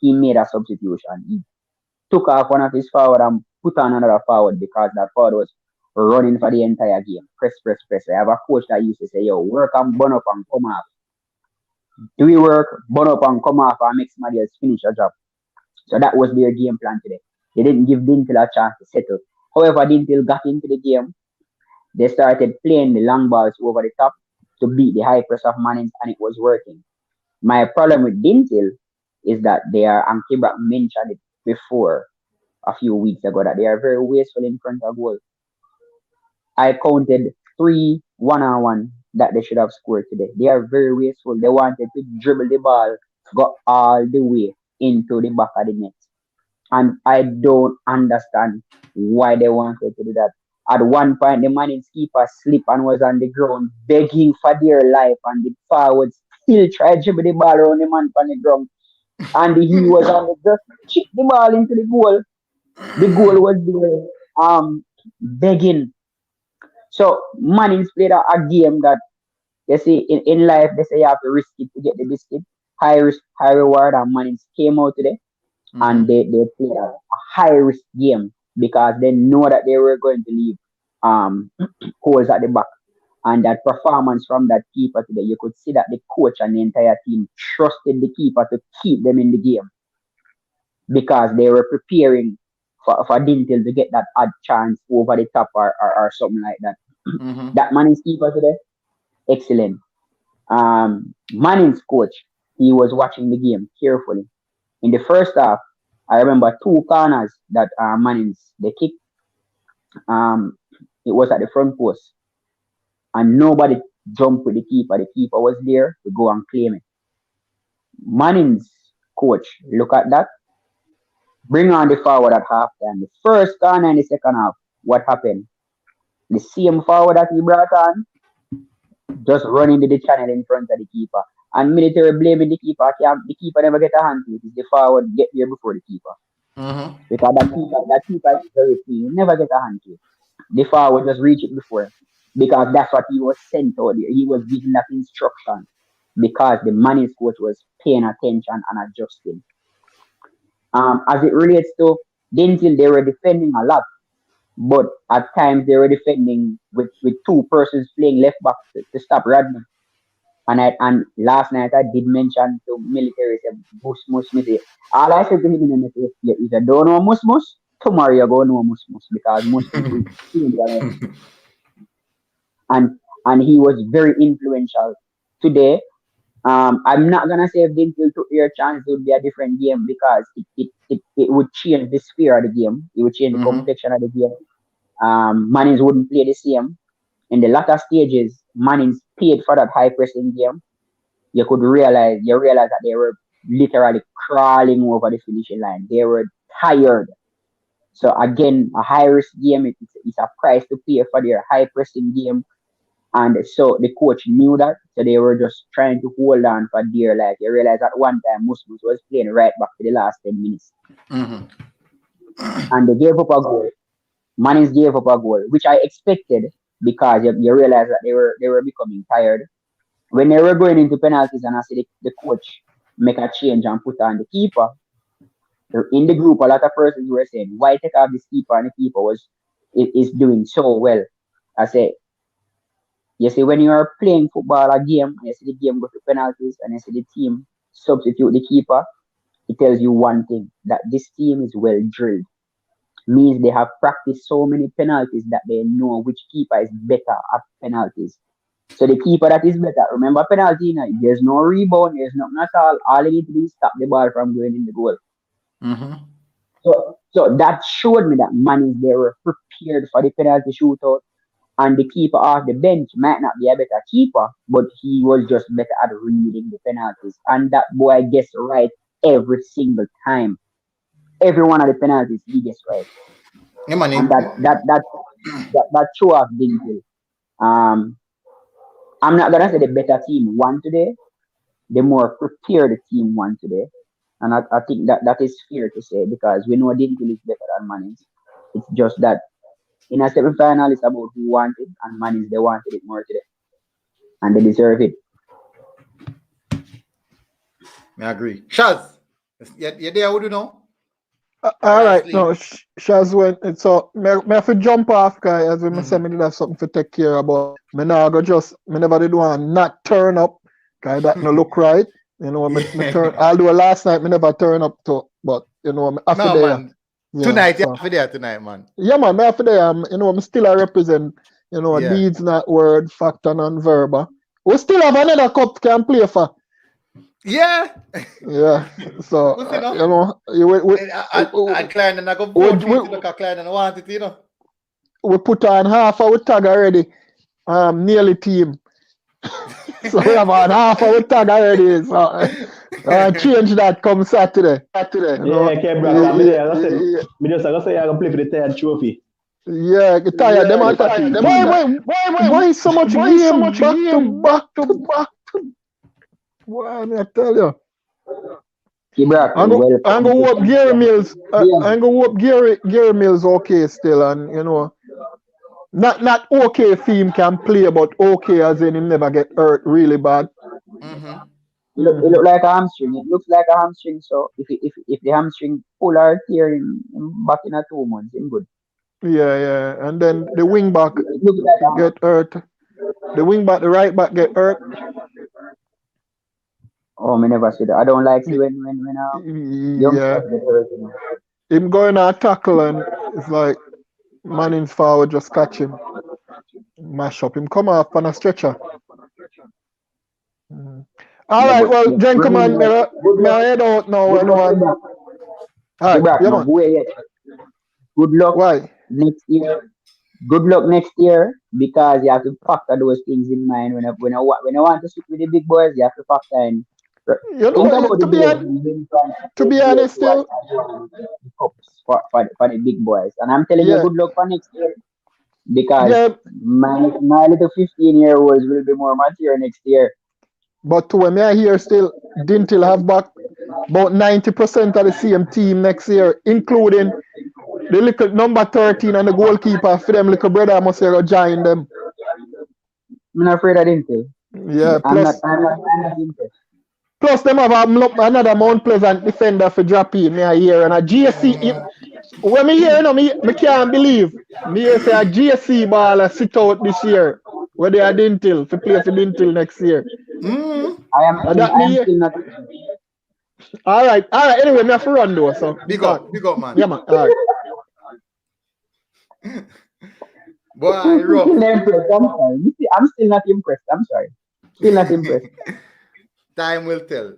he made a substitution. He took off one of his forward and put on another forward because that forward was running for the entire game. Press. I have a coach that used to say, yo, work and burn up and come off. Do we work, burn up and come off and make somebody else finish a job? So that was their game plan today. They didn't give Dinthill a chance to settle. However, Dinthill got into the game. They started playing the long balls over the top to beat the high press of Mannings, and it was working. My problem with Dinthill is that they are, and Kibrak mentioned it before a few weeks ago, that they are very wasteful in front of goal. I counted 3 1-on-1 that they should have scored today. They are very wasteful. They wanted to dribble the ball, go all the way into the back of the net. And I don't understand why they wanted to do that. At one point, the Mannings keeper slipped and was on the ground begging for their life, and the forwards still tried to dribble the ball around the man on the ground. And he was on the just chip the ball into the goal. The goal was there, begging. So Mannings played a game that they say in life they say you have to risk it to get the biscuit. High risk, high reward, and Mannings came out today and they played a high risk game because they know that they were going to leave holes at the back. And that performance from that keeper today, you could see that the coach and the entire team trusted the keeper to keep them in the game because they were preparing for Dinthill to get that odd chance over the top or something like that. That Mannings keeper today, excellent. Mannings coach, he was watching the game carefully. In the first half, I remember 2 corners that Mannings they kicked. It was at the front post, and nobody jumped with the keeper. The keeper was there to go and claim it. Mannings coach, look at that. Bring on the forward at halftime. The first corner in the second half, what happened? The same forward that he brought on, just running the channel in front of the keeper. And military blaming the keeper. The keeper never get a hand to it. It's the forward get there before the keeper. Because that keeper is very free. He never get a hand to it. The forward just reach it before. Because that's what he was sent out there. He was given that instruction. Because the Mannings coach was paying attention and adjusting. As it relates to Dinthill, they were defending a lot. But at times they were defending with 2 persons playing left back to stop Rodman. And last night I did mention to military, say, Musmus, me say, all I said to him in the message, if you don't know Musmus, tomorrow you're going to know Musmus because Musmus is and he was very influential today. I'm not gonna say if Dinthill took their chance, it would be a different game because it would change the sphere of the game. It would change the complexion of the game. Mannings wouldn't play the same. In the latter stages, Mannings paid for that high pressing game. You realize that they were literally crawling over the finishing line. They were tired. So again, a high risk game, it's a price to pay for their high pressing game. And so the coach knew that. So they were just trying to hold on for dear life. You realize at one time Muslims was playing right back to the last 10 minutes. And they gave up a goal. Mannings gave up a goal, which I expected because you realize that they were becoming tired. When they were going into penalties and I see the coach make a change and put on the keeper, in the group, a lot of persons were saying, why take off this keeper? And the keeper is doing so well. I say, you see, when you are playing football, a game, and you see the game go to penalties, and you see the team substitute the keeper, it tells you one thing, that this team is well drilled. Means they have practiced so many penalties that they know which keeper is better at penalties. So the keeper that is better, remember penalty, there's no rebound, there's nothing at all. All you need to do is stop the ball from going in the goal. So that showed me that Mannings, they were prepared for the penalty shootout. And the keeper off the bench might not be a better keeper, but he was just better at reading the penalties. And that boy gets right every single time. Every one of the penalties he gets right. Yeah, man, and that show off Dinthill. I'm not gonna say the better team won today. The more prepared the team won today. And I think that is fair to say because we know Dinthill is better than Mannings. It's just that in a semi-final, it's about who wanted, and Mannings, they wanted it more today. And they deserve it. I agree. Shaz, you there, would you know? All right, no, Shaz went. So, I have to jump off, guy, as we say, I did have something to take care about. Me never did want not turn up, guy, that no look right. You know, although last night, me never turn up to, but, you know, after no, there. Man. Yeah, tonight, so. You're there tonight, man. Yeah, man, me after there, you know, I'm still a represent, you know, deeds, not word, fact, and non-verbal. We still have another cup can play for. Yeah. Yeah. So, you know, and Clarendon, I go vote for it because Clarendon want it, you know. We put on half our tag already, nearly team. So we have on half our tag already. So, change that come Saturday. You know? Yeah, okay, brother. Me just say I can play for the third trophy. Yeah, get tired. Them are tired. Why so much game back to back? Why me I tell you? I'm gonna whoop Gary Mills. I'm gonna whoop Gary Mills okay still, and you know, Not okay theme can play, but okay as in him never get hurt really bad. It look like a hamstring. It looks like a hamstring. So if the hamstring pull or tear him back in a 2 months, him good. Yeah. And then the wing back It looks like get hurt. The wing back, the right back get hurt. oh, me never see that. I don't like see when youngsters get hurt. Him going on tackle and it's like Mannings forward just catch him. Mash up him. Come off on a stretcher. All right, well, gentlemen, may I head out now? All right, no, go ahead. Good luck. Why? Next year. Good luck next year because you have to factor those things in mind when you want to stick with the big boys. You have to factor in. You know, to be honest, still for the big boys, and I'm telling you, good luck for next year because my little 15-year-olds will be more mature next year. But to when I hear still, Dinthill have back about 90% of the same team next year, including the little number 13 and the goalkeeper for them little brother. I must say, go join them. I'm not afraid of Dinthill. Yeah, I'm not Dinthill. Plus, them have another Mount Pleasant defender for drop in me a year and a GSC. When me hear, me can't believe. Me hear say a GSC ball sit out this year. Where they are Dinthill to play for Dinthill next year. I am still not. All right. Anyway, me have to run though. So big up, man. Yeah, man. All right. Boy, rough. I'm still not impressed. I'm sorry. Still not impressed. Time will tell.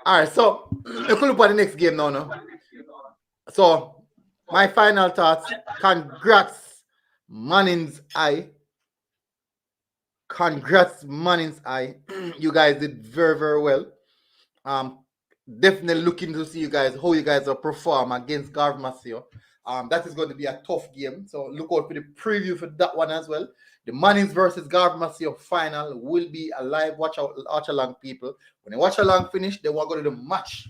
All right, so we could look at the next game now. No? So my final thoughts. Congrats, Mannings Eye. You guys did very, very well. Definitely looking to see how you guys will perform against Garvey Maceo. That is going to be a tough game. So look out for the preview for that one as well. The Mannings versus Garvey Maceo final will be a live watch along, people. When the watch along finish, then we're going to do the match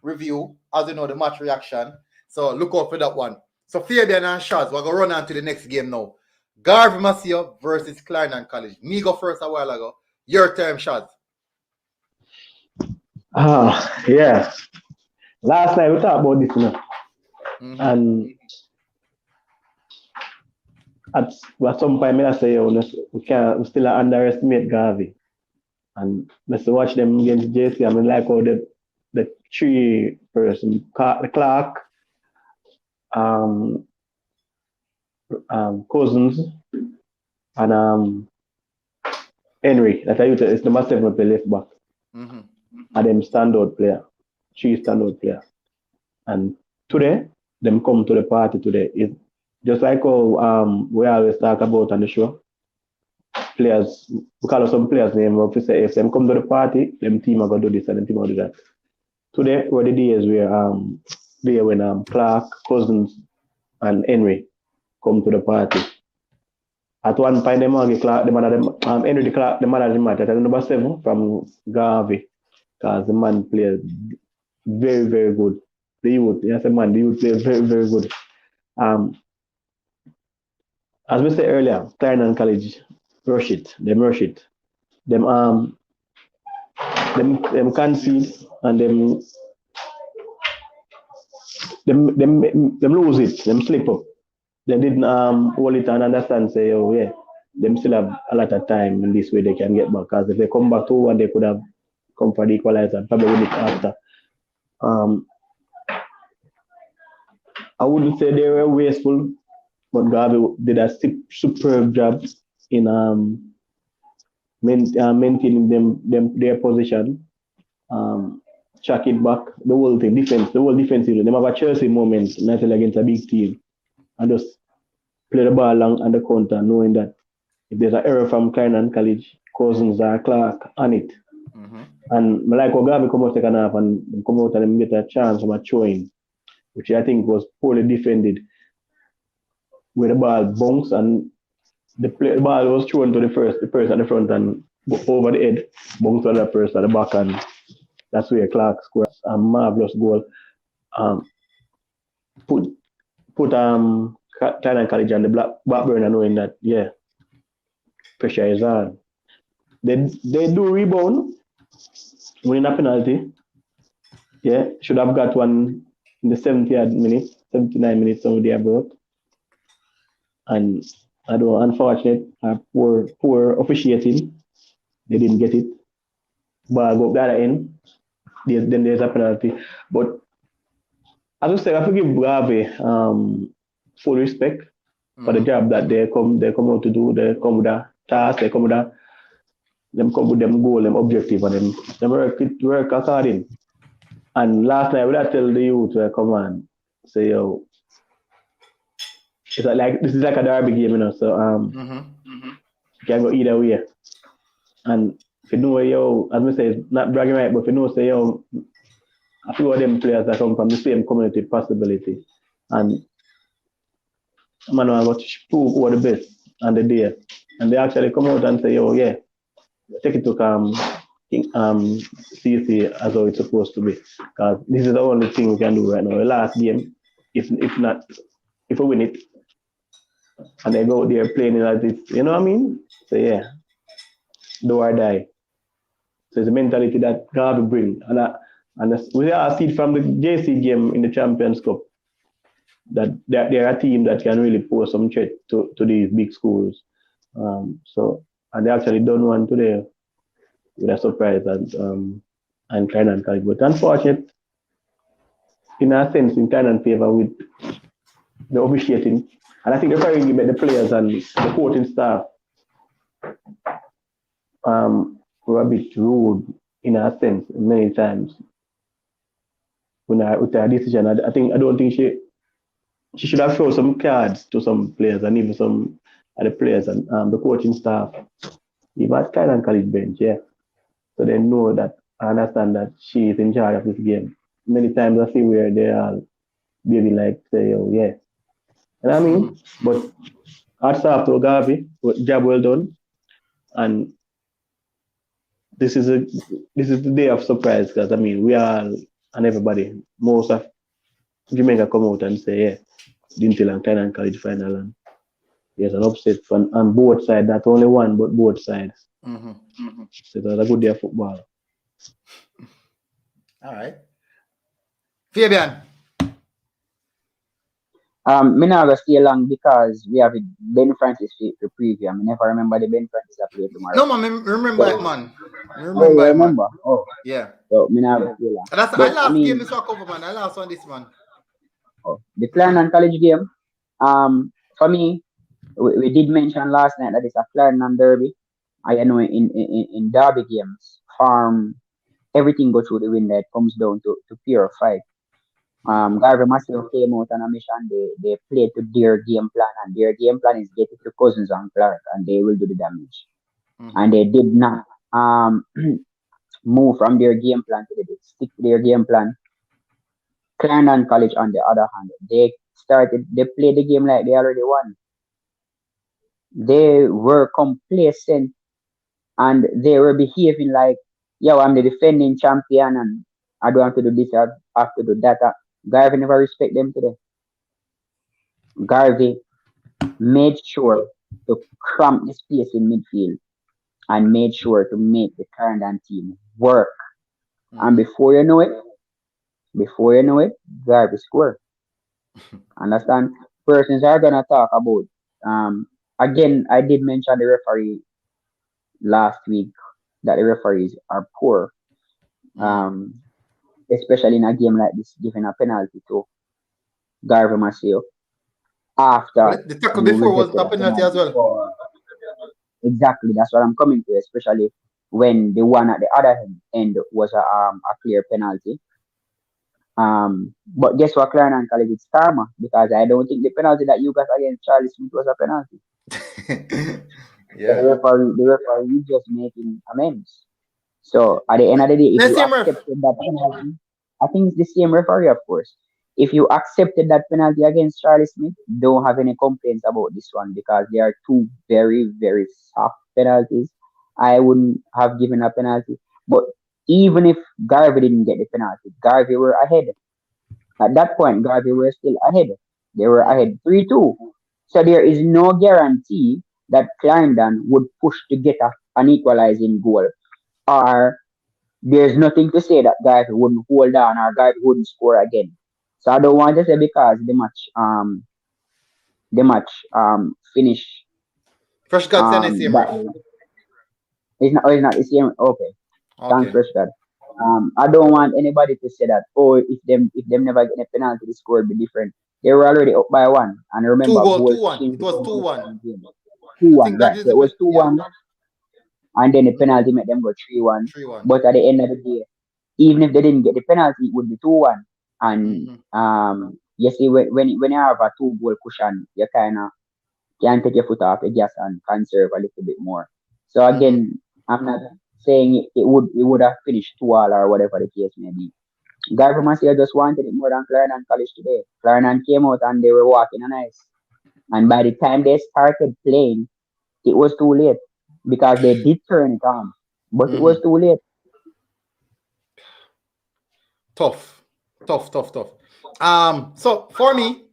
review, as you know, the match reaction. So look out for that one. So Fabian and Shaz, we're going to run on to the next game now. Garvey Maceo versus Clarendon College. Me go first a while ago. Your turn, Shaz. Yeah. Last night we talked about this, you know. And at some point, I say, we still underestimate Garvey. And let's watch them against JC. I mean, like how the three person, the Clark, Cousins, and Henry. That it's number 7 play left back. And them standout player, 3 standout player. And today, them come to the party today. It's just like how we always talk about on the show. Players, we call some players' name. If them come to the party, them team are gonna do this and them team are gonna do that. Today were the days where when Clark, Cousins, and Henry come to the party. At one point, them argue Clark, the man of them, Henry the Clark, the man of the match. That's number 7 from Garvey, because the man played very, very good. The youth played very, very good. As we said earlier, Clarendon College rush it. Them concede and them lose it. Them slip up. They didn't hold it and understand. Say, oh yeah, them still have a lot of time in this way they can get back. Because if they come back to one, they could have come for the equalizer and probably win it after. I wouldn't say they were wasteful, but Garvey did a superb job in maintaining their position, track it back, the whole defense. They have a Chelsea moment, not against a big team, and just play the ball along on the counter, knowing that if there's an error from Clarendon College, Cousins or Clark on it. And like Garvey come out second half and come out and get a chance from a throwing, which I think was poorly defended, where the ball bounced and the ball was thrown to the person at the front and over the head, bounced to the person at the back, and that's where Clark scored a marvelous goal. Put Clarendon College and the Blackburn are knowing that, yeah, pressure is on. They do rebound, winning a penalty. Yeah, should have got one in the 70th minute, 79 minutes over there broke. And I don't know, unfortunate, poor officiating. They didn't get it. Ball go up the other end. Then there's a penalty. But as I said, I forgive Garvey full respect for the job that they come out to do. They come with a task, they come with them goal, them objective, and them work according. And last night, we had tell the youth to come on, say, yo, it's like this is like a derby game, you know. So you can go either way. And if you know, yo, as I say, it's not bragging right, but if you know, say, yo, a few of them players that come from the same community possibility, and man, I got to prove who are the best on the day, and they actually come out and say, yo, yeah, take it to CC as how it's supposed to be, because this is the only thing we can do right now. The last game, if we win it, and they go out there playing it like this, you know what I mean? So yeah, do or die. So it's a mentality that Garvey bring, and we are see from the JC game in the Champions Cup that they're a team that can really pose some threat to these big schools. So and they actually done one today with a surprise and Clarendon College. But unfortunate, in a sense, in Clarendon favor with the officiating. And I think the referee met the players and the coaching staff were a bit rude in a sense many times with her decision. I don't think she should have shown some cards to some players and even some other players and the coaching staff. Even at Clarendon College bench, yeah. So they know that, I understand that she is in charge of this game. Many times I see where they are maybe like say, oh yeah. You know what I mean? But hats off to Garvey, job well done. And this is the day of surprise, because I mean we are and everybody, most of Jamaica come out and say, yeah, Dinthill and Clarendon College final, and there's an upset on both sides, not only one but both sides. So it was a good day of football. All right. Fabian. Me not gonna stay long because we have Ben Francis to preview. I never remember the Ben Francis that play tomorrow. No man, remember it, man. Remember. Oh. Yeah. So me not gonna stay long. That's the last game this was cover, man. I last one this man. Oh, the Clarendon College game. For me, we did mention last night that it's a Clarendon derby. I know in derby games, everything goes through the window. It comes down to pure fight. Garvey Maceo came out on a mission. They played to their game plan, and their game plan is get it to Cousins and Clark, and they will do the damage. And they did not move from their game plan to stick to their game plan. Clarendon College, on the other hand, they played the game like they already won. They were complacent and they were behaving like, yo, I'm the defending champion and I don't have to do this, I have to do that. Garvey never respect them today. Garvey made sure to cramp the space in midfield and made sure to make the Clarendon team work. And before you know it, Garvey scored. Understand? Persons are gonna talk about again, I did mention the referee last week that the referees are poor. Especially in a game like this, giving a penalty to Garvey Maceo. After the tackle before was a penalty as well. Exactly, that's what I'm coming to, especially when the one at the other end was a clear penalty. But guess what, Clarendon College, it's karma, because I don't think the penalty that you got against Charlie Smith was a penalty. Yeah. The referee just making amends. So at the end of the day, if you accepted that penalty, I think it's the same referee, of course. If you accepted that penalty against Charlie Smith, don't have any complaints about this one, because there are two very, very soft penalties. I wouldn't have given a penalty. But even if Garvey didn't get the penalty, Garvey were ahead. At that point, Garvey were still ahead. They were ahead 3-2. So there is no guarantee that Clarendon would push to get an equalizing goal, or there's nothing to say that Garvey wouldn't hold on or Garvey wouldn't score again. So I don't want to say because the match finish Fresh God send the same that ref. way. It's not the same. Okay. Thanks, Okay. Fresh God. I don't want anybody to say that, oh, if them never get a penalty, the score would be different. They were already up by one. And remember, goals 2-1. changed It the was completion 2-1. of the game. I 2-1, think that right. is So it was 2-1, and then the Mhm. penalty made them go 3-1. 3-1. But at the end of the day, even if they didn't get the penalty, it would be 2-1. And you see, when you have a 2-goal cushion, you kind of can take your foot off the gas and conserve a little bit more. So again, I'm not saying it would have finished 2-all or whatever the case may be. Garvey Maceo just wanted it more than Clarendon College today. Clarendon came out and they were walking on ice. And by the time they started playing, it was too late because they did turn it on, but it was too late. Tough. So for me,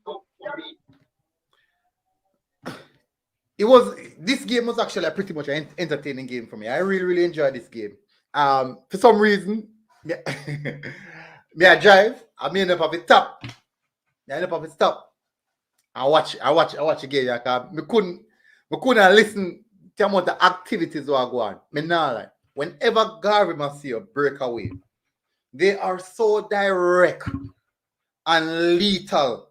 this game was actually a pretty much an entertaining game for me. I really enjoyed this game. For some reason, me I drive. I may end up at the top. I watch again. I couldn't listen to the amount of activities that are going on. Me now like whenever Garvey Maceo break away, they are so direct and lethal.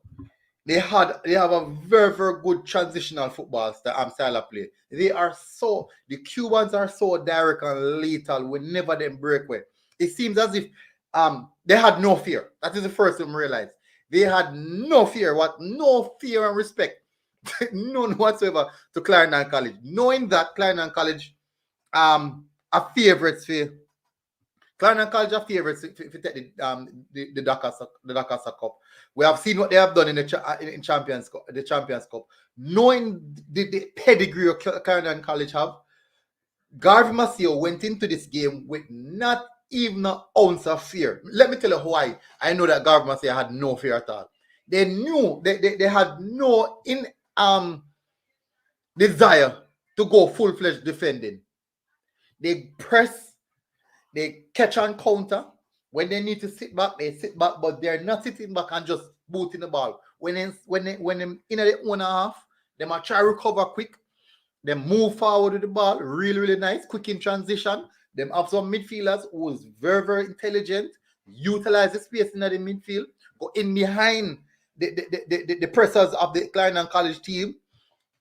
They have a very good transitional football style of play. The Cubans are so direct and lethal whenever they break away. It seems as if they had no fear. That is the first thing I realized. They had no fear, no fear and respect, none whatsoever to Clarendon College. Knowing that Clarendon College are favorites for Clarendon College are favorites to take the Dacosta Cup. We have seen what they have done in the Champions Cup. Knowing the pedigree of Clarendon College have, Garvey Maceo went into this game with not even an ounce of fear. Let me tell you why I know that Garvey Maceo had no fear at all. They knew they had no desire to go full-fledged defending. They press, they catch and counter. When they need to sit back, they sit back, but they're not sitting back and just booting the ball. When they in the own half, they might try to recover quick. They move forward with the ball, really nice, quick in transition. Them have some midfielders who is very intelligent, utilize the space in the midfield, go in behind the pressers of the Clarendon College team.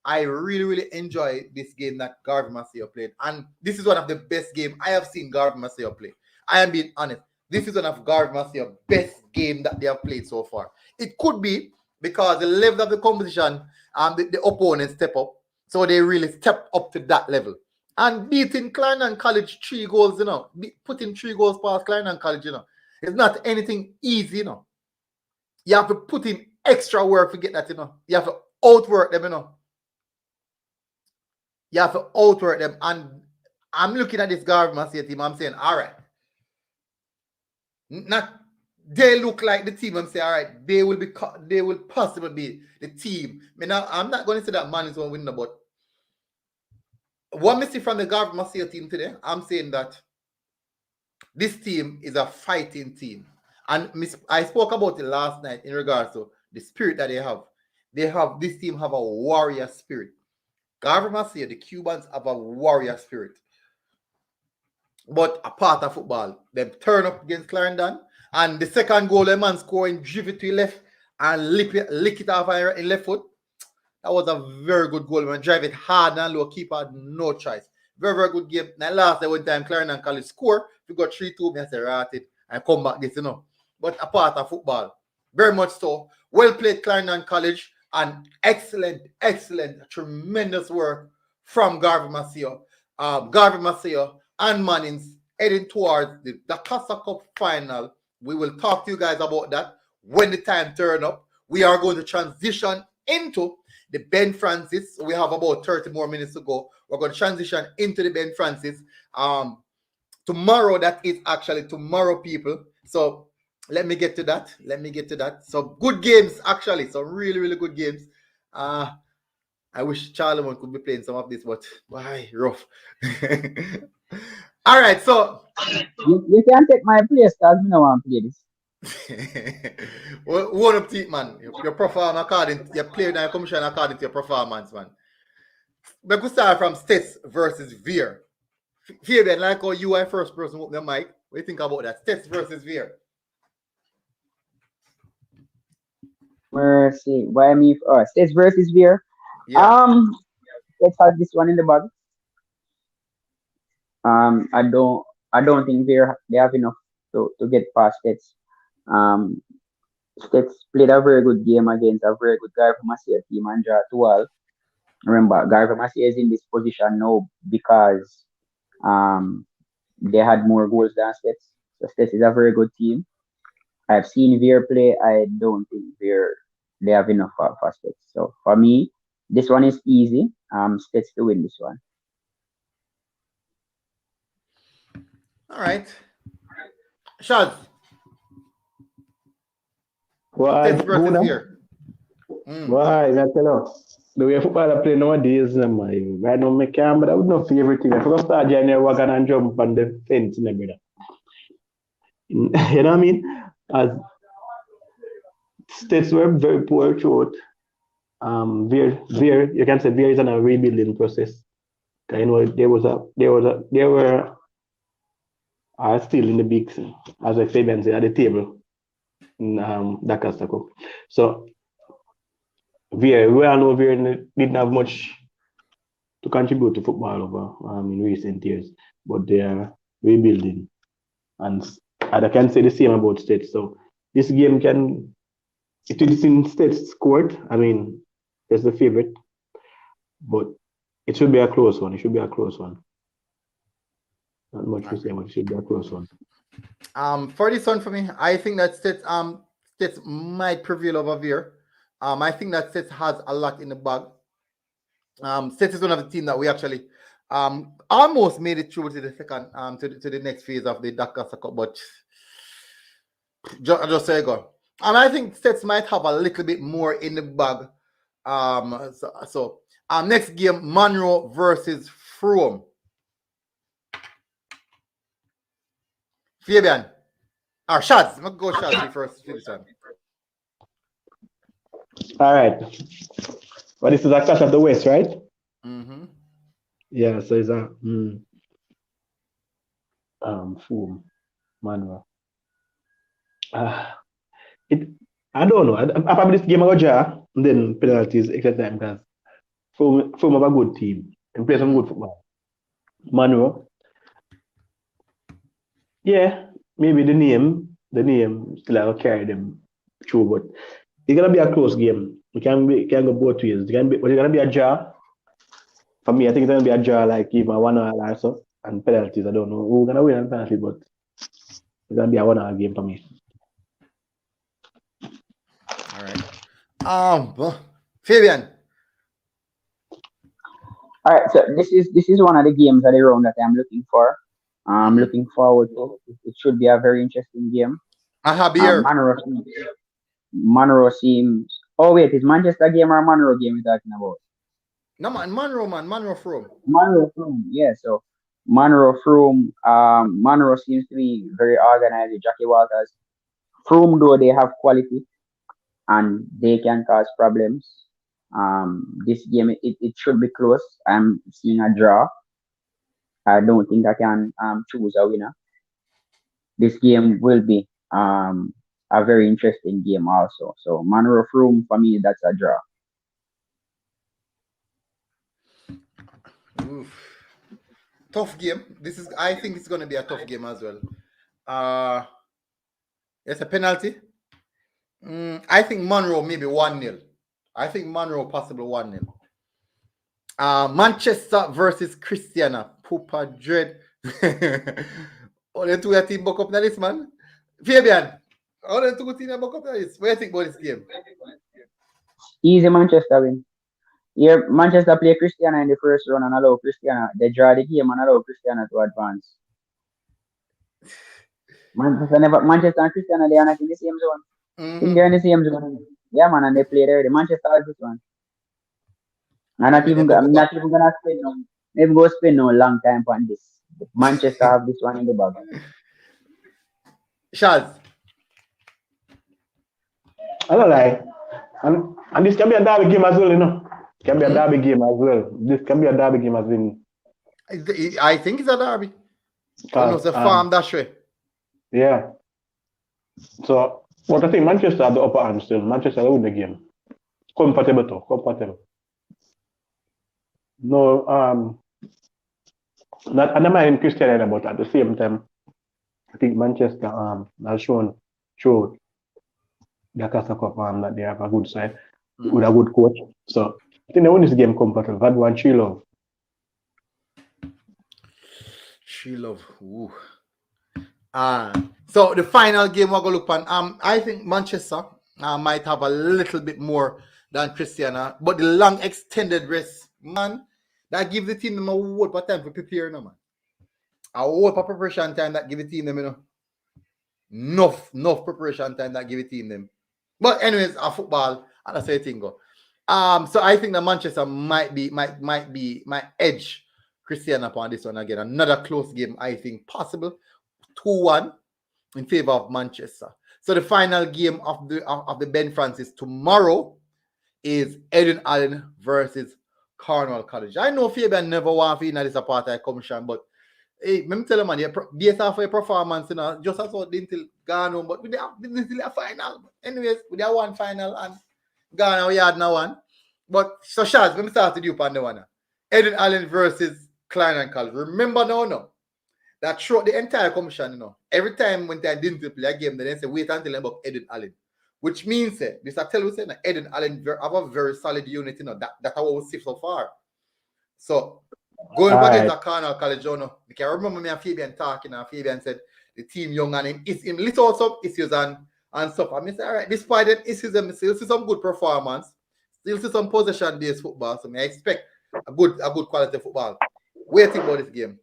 I really enjoy this game that Garvey Maceo played. And this is one of the best games I have seen Garvey Maceo play. I am being honest. This is one of Garvey Maceo's best game that they have played so far. It could be because the level of the competition and the opponents step up. So they really step up to that level. And beating Clarendon College 3 goals, putting 3 goals past Clarendon College, it's not anything easy, You have to put in extra work to get that, You have to outwork them, You have to outwork them. And I'm looking at this Garvey Maceo team, I'm saying, all right. They look like the team. I'm saying, all right, they will possibly be the team. I'm not going to say that man is going to win, but what I see from the Garvey Maceo team today, I'm saying that this team is a fighting team. And I spoke about it last night in regards to the spirit that they have. This team have a warrior spirit. Garvey Maceo, the Cubans have a warrior spirit. But a part of football, they turn up against Clarendon, and the second goal, the man scoring, drive it to the left and lick it off in left foot. That was a very good goal. Man, drive it hard and low, keeper had no choice. Very good game. Now last one time Clarendon College score, we got 3-2, I say right it and come back this, But a part of football. Very much so. Well played Clarendon College, and excellent, tremendous work from Garvey Maceo. Garvey Maceo and Mannings heading towards the Dacosta Cup final. We will talk to you guys about that when the time turn up. We are going to transition into the Ben Francis. We have about 30 more minutes to go. We're going to transition into the Ben Francis. Tomorrow, that is actually tomorrow, people. So let me get to that. So good games, actually. So really good games. I wish Charlemagne could be playing some of this, but why rough. All right, so you can take my place because I don't want to play this. one up to it, man. Your perform according your play and your commission according to your performance, man. We could start from Stets versus Veer. Fabian, like how you are first person with the mic. What do you think about that? Stets versus Veer. Mercy. Why me? Stets versus Veer. Yeah. Let's have this one in the bag. I don't think they have enough to get past Stets. Stets played a very good game against a very good Garvey Maceo team and draw 2-2. Remember, Garvey Maceo is in this position now because they had more goals than Stets. So Stets is a very good team. I've seen Veer play. I don't think they have enough for Stets. So for me, this one is easy. Stets to win this one. All right. Shaz. Why? Stets versus Veer. Why? I tell you. The way football I play nowadays, right now, I can't, but I would not favorite thing. I forgot to start January wagon and jump on the fence and everything. You know what I mean? As States were very poor throughout. Veer, you can say Veer is in a rebuilding process. You know, they were still in the big, as like Fabian said, at the table in Dacosta Cup. So Veer, we all know Veer didn't have much to contribute to football over in recent years, but they are rebuilding. And I can say the same about States. So this game it is in States court. I mean, it's the favorite, but it should be a close one. Not much to say, but it should be a close one. For this one for me, I think that States might prevail over Veer. I think that States has a lot in the bag. States is one of the teams that we actually almost made it through to the second to the next phase of the Dacosta Cup, but just say go. I think States might have a little bit more in the bag. Next game, Monroe versus Frome. Fabian. Or Shaz. Let's go Shaz first. All right. But this is a clash of the West, right? Mm-hmm. Yeah, so it's a Frome, Monroe. I don't know. I probably this game I go draw, and then penalties extra time because Frome have a good team and play some good football. Monroe. Yeah, maybe the name still will carry them through, but it's gonna be a close game. It can go both ways. But it's gonna be a draw. For me, I think it's gonna be a draw, like even a 1-1 or so, and penalties. I don't know who's gonna win on penalty, but it's gonna be a 1-1 game for me. All right. Fabian. All right, so this is one of the games of the round that I'm looking for. I'm looking forward to. It should be a very interesting game. Monroe seems. Oh wait, is Manchester game or Monroe game we're talking about? No man, Monroe Frome. Monroe Frome, yeah. So Monroe Frome. Monroe seems to be very organized with Jackie Walters. Frome, though, they have quality and they can cause problems. This game it should be close. I'm seeing a draw. I don't think I can choose a winner. This game will be a very interesting game also. So Monroe Frome, for me, that's a draw. Oof. Tough game. I think it's gonna be a tough game as well. It's a penalty. I think Monroe maybe 1-0. I think Monroe possible 1-0. Manchester versus Christiana. Poopa Dread. All the two team buck up na this, man. Fabian, all the two team buck up na this. What do you think about this game? Easy Manchester win. Here, Manchester play Christiana in the first round and allow Christiana. They draw the game and allow Christiana to advance. Manchester and Christiana, they are not in the same zone. I think they're in the same zone. Yeah, man, and they play there. The Manchester has this one. I'm not even gonna spend no. Maybe go spend no long time on this. Manchester have this one in the bag. Shaz. I don't lie. And this can be a derby game as well, you know. It can be a derby game as well. This can be a derby game as well. I think it's a derby. It's a farm that way. Yeah. So, what I think Manchester have the upper hand still. Manchester will win the game. Comfortable too. Comfortable. No, not undermining Christian, but at the same time, I think Manchester has shown Dacosta Cup that they have a good side with a good coach. So I think they win this game comfortable. That one, Chilov. Ooh. So the final game we're gonna look on. I think Manchester might have a little bit more than Cristiano, but the long extended rest, man, that gives the team them a whole lot of time to prepare, no man. A whole lot of preparation time that give the team them, you know. Enough preparation time that give the team them. But anyways, a football, and that's how thing go. So I think that Manchester might edge Cristiano upon this one again. Another close game, I think, possible. 2-1 in favor of Manchester. So the final game of the Ben Francis tomorrow is Eden Allen versus Cornwall College. I know Fabian never want to this apartheid commission, but hey, let me tell you, man, based off your performance, you know, just as what Dinthill gone home, but we didn't a final. Anyways, we have one final and Ghana we had now one. But so Shaz, let me start with you on the one. Eden Allen versus Clarendon College. Remember now, that throughout the entire commission, you know, every time when they didn't play a game, they say wait until they about Eden Allen. Which means this I tell you that Eden Allen have a very solid unit, you know, that I will see so far. So going back against Cornwall College, you know, I can remember me and Fabian talking, and Fabian said the team young and him little some issues and stuff. I mean, all right, despite them issues, them still see some good performance, still see some possession-based football. So I expect a good quality football. What do you think about this game?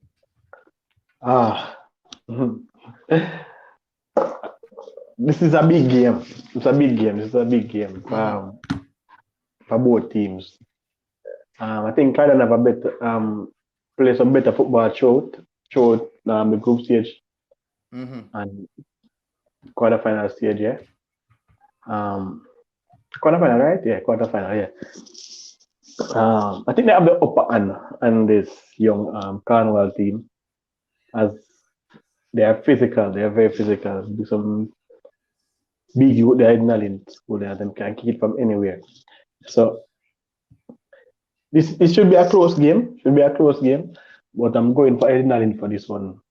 This is a big game. It's a big game. This is a big game for both teams. I think Clarendon have a better play some better football throughout the group stage and quarterfinal stage, yeah. Quarterfinal, right? Yeah, quarterfinal, yeah. I think they have the upper hand on this young Cornwall team, as they are physical. They are very physical. Do some big youth there in Nalin school there, them can kick it from anywhere. So this should be a close game. But I'm going for Eden Allen for this one.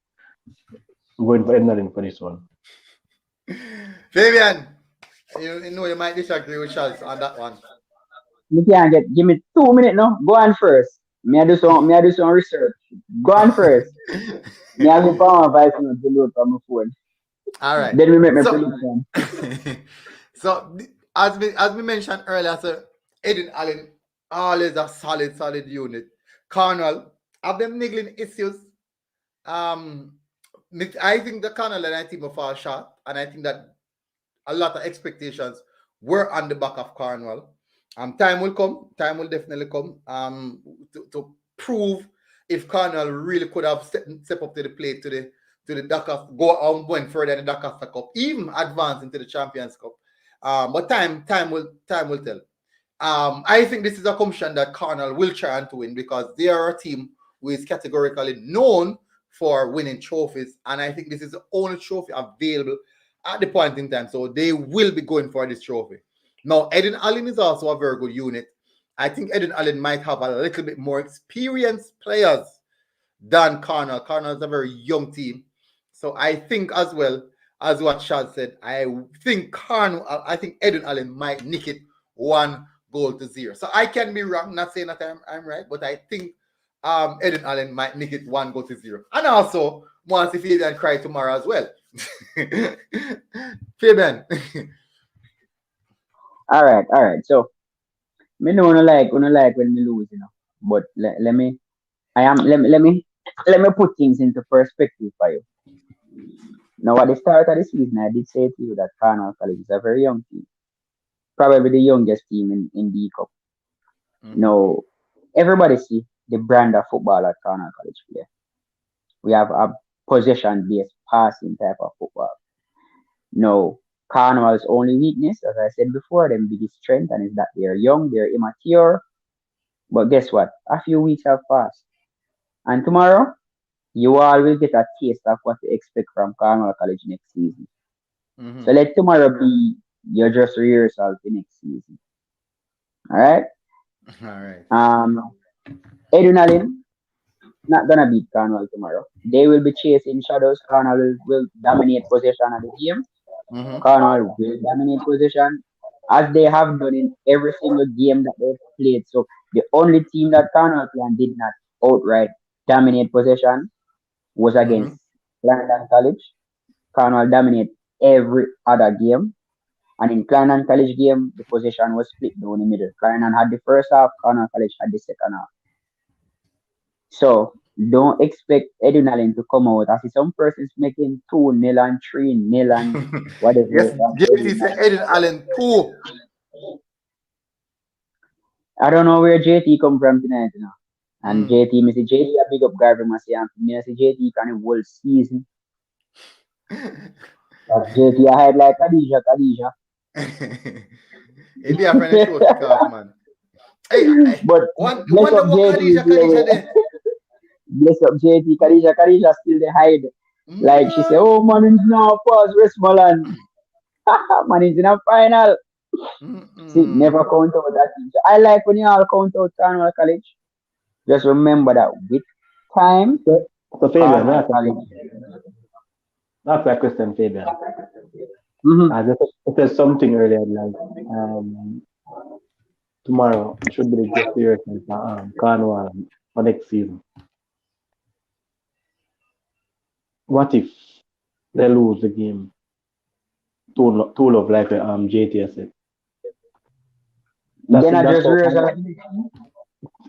Fabian, you know you might disagree with Charles on that one. You can't give me 2 minutes now. Go on first. Me I do some research. Go on first. Me I go for my voice note to load from my phone. All right. Then we make my prediction. So as we mentioned earlier, so Eden Allen always a solid unit. Cornwall have them niggling issues. I think the Cornwall and I team will fall short, and I think that a lot of expectations were on the back of Cornwall. Time will definitely come to prove if Cornwall really could have step up to the plate to the Dacosta, went further in the Dacosta Cup, even advance into the Champions Cup. But time will tell. I think this is a commission that Cornwall will try and to win, because they are a team who is categorically known for winning trophies, and I think this is the only trophy available at the point in time. So they will be going for this trophy. Now, Eden Allen is also a very good unit. I think Eden Allen might have a little bit more experienced players than Cornwall. Cornwall is a very young team. So I think, as well as what Shad said, I think Eden Allen might nick it 1-0. So I can be wrong, not saying that I'm right, but I think Eden Allen might nick it 1-0. And also, want to see Fabian cry tomorrow as well. Fabian. All right. So, me know no like when me lose, you know. But let me put things into perspective for you. Now, at the start of the season, I did say to you that Cornwall College is a very young team, probably the youngest team in the cup. Now, everybody see the brand of football at Cornwall College play. We have a possession-based passing type of football. No, Cornwall's only weakness, as I said before, their biggest strength, and is that they're young, they're immature. But guess what? A few weeks have passed. And tomorrow, you all will get a taste of what to expect from Cornwall College next season. Mm-hmm. So let tomorrow be your just rehearsal for next season. Alright? Alright. Edwin Allen, not gonna beat Cornwall tomorrow. They will be chasing shadows. Cornwall will dominate possession of the game. Mm-hmm. Cornwall will dominate possession as they have done in every single game that they've played. So the only team that Cornwall played and did not outright dominate possession was against Clarendon College. Cornwall dominate every other game. And in Clarendon College game, the possession was split down the middle. Clarendon had the first half, Cornwall College had the second half. So don't expect Edwin Allen to come out. I see some persons making 2-0 and 3-0 and whatever. Yes, JT said Edwin Allen 2. I don't know where JT come from tonight, you know. And JT, me say JT a big up Garvey Maceo, and me say JT can the whole season. But JT I had like Khadija. It'd be a friendly show to call, man. Hey, but wonder what Khadija there. Bless up JT, Khadija still they hide. Like she say, oh man, it's now pause Westmoreland. Man, it's in a final. See, never count out that team. So I like when you all count out Cornwall College. Just remember that with time, so Fabian, that's a question, Fabian. I just said something earlier, like tomorrow should be the good rehearsal for Cornwall for next season. What if they lose the game? Two love like JT said.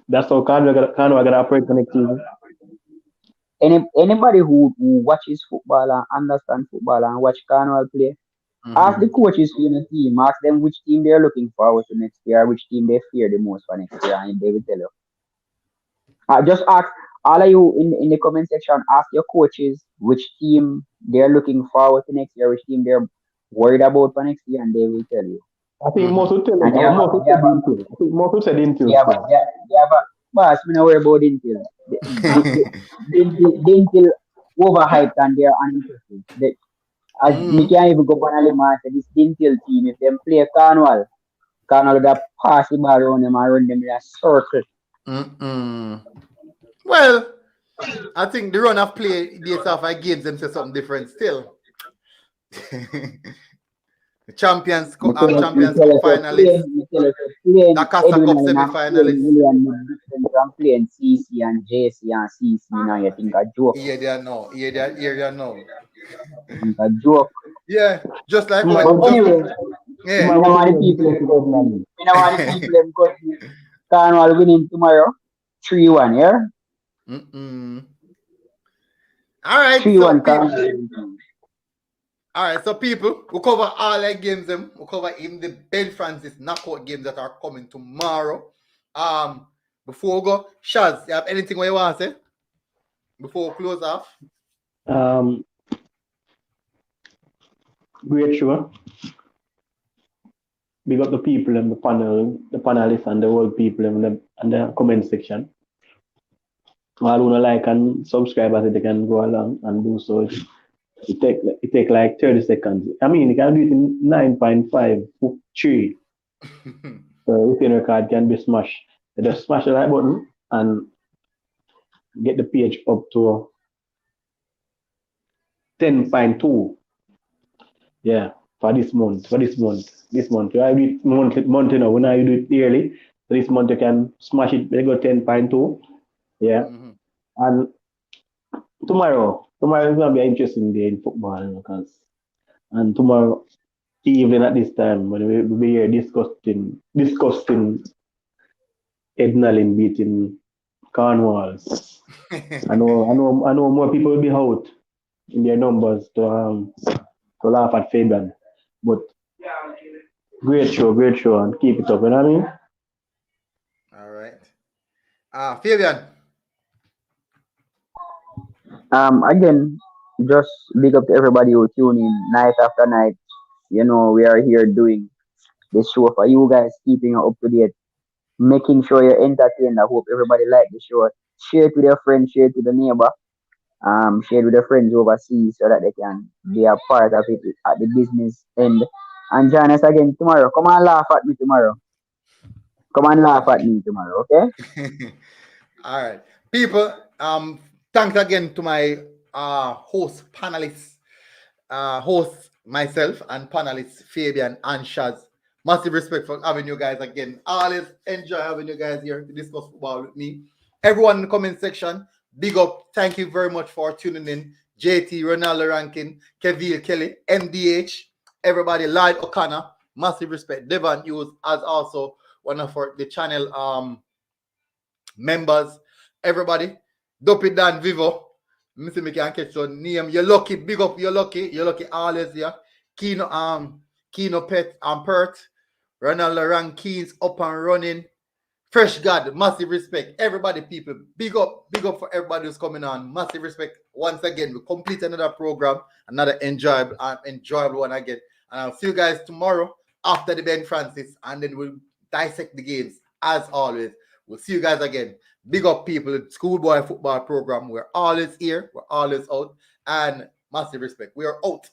That's how Cornwall gonna operate for next season. Anybody who watches football and understands football and watch Cornwall play, ask the coaches for your team, ask them which team they're looking forward to next year, which team they fear the most for next year, and they will tell you. Just ask all of you in the comment section, ask your coaches which team they're looking forward to next year, which team they're worried about for next year, and they will tell you. I think most will tell you. Most will say Dinthill. Yeah, but boss, me not worry about Dinthill. Dinthill overhyped and they're uninteresting. Me can't even go on a limb and say this Dinthill team, if them play Cornwall would pass the ball around them and run them in a circle. Well, I think the run of play based off our games them say something different still. The Champions Cup finalists, Dacosta Cup semi-finalists. I'm playing CC and JC and CC now. You think a joke? Yeah, they know. A joke. Yeah, just like anyway. Yeah. I want the people Cornwall winning tomorrow. 3-1, yeah? All right. 3-1 all right, so people, we'll cover all our games. We'll cover even the Ben Francis knockout games that are coming tomorrow. Before we go, Shaz, you have anything you want to say before we close off? Great show. Big up the people and the panelists and the whole people in the comment section. All who like and subscribe as they can go along and do so. It take like 30 seconds. I mean, you can do it in 9.5 so within record can be smashed. You just smash the like button and get the page up to 10.2. Yeah, for this month. This month, you do it month, you know, when you do it yearly. So this month you can smash it, they go 10.2. Yeah. And tomorrow is gonna be an interesting day in football and tomorrow evening at this time when we'll be here discussing Ednalin beating Cornwall. I know more people will be out in their numbers to laugh at Fabian. But great show and keep it up, you know what I mean? All right. Fabian. Again, just big up to everybody who tune in night after night. You know, we are here doing this show for you guys, keeping you up to date, making sure you're entertained. I hope everybody like the show. Share it with your friends, share it with the neighbor, share it with your friends overseas so that they can be a part of it at the business end. And join us again tomorrow. Come and laugh at me tomorrow. Come and laugh at me tomorrow, okay? All right. People, thanks again to my host, panelists, host myself and panelists Fabian and Shaz. Massive respect for having you guys again. Always enjoy having you guys here to discuss football with me. Everyone in the comment section, big up. Thank you very much for tuning in. JT, Ronaldo Rankin, Kevin Kelly, MDH, everybody, Lloyd O'Connor, massive respect. Devon Hughes as also one of the channel members. Everybody, Dopey Dan Vivo. Mr. Me can catch your name. You're lucky, big up, you're lucky always, yeah. Kino Pet and Perth. Ronaldo Rankins up and running. Fresh God, massive respect. Everybody, people, big up for everybody who's coming on. Massive respect. Once again, we complete another program, another enjoyable one again. And I'll see you guys tomorrow after the Ben Francis, and then we'll dissect the games as always. We'll see you guys again. Big up, people. Schoolboy football program. We're always here. We're always out. And massive respect. We are out.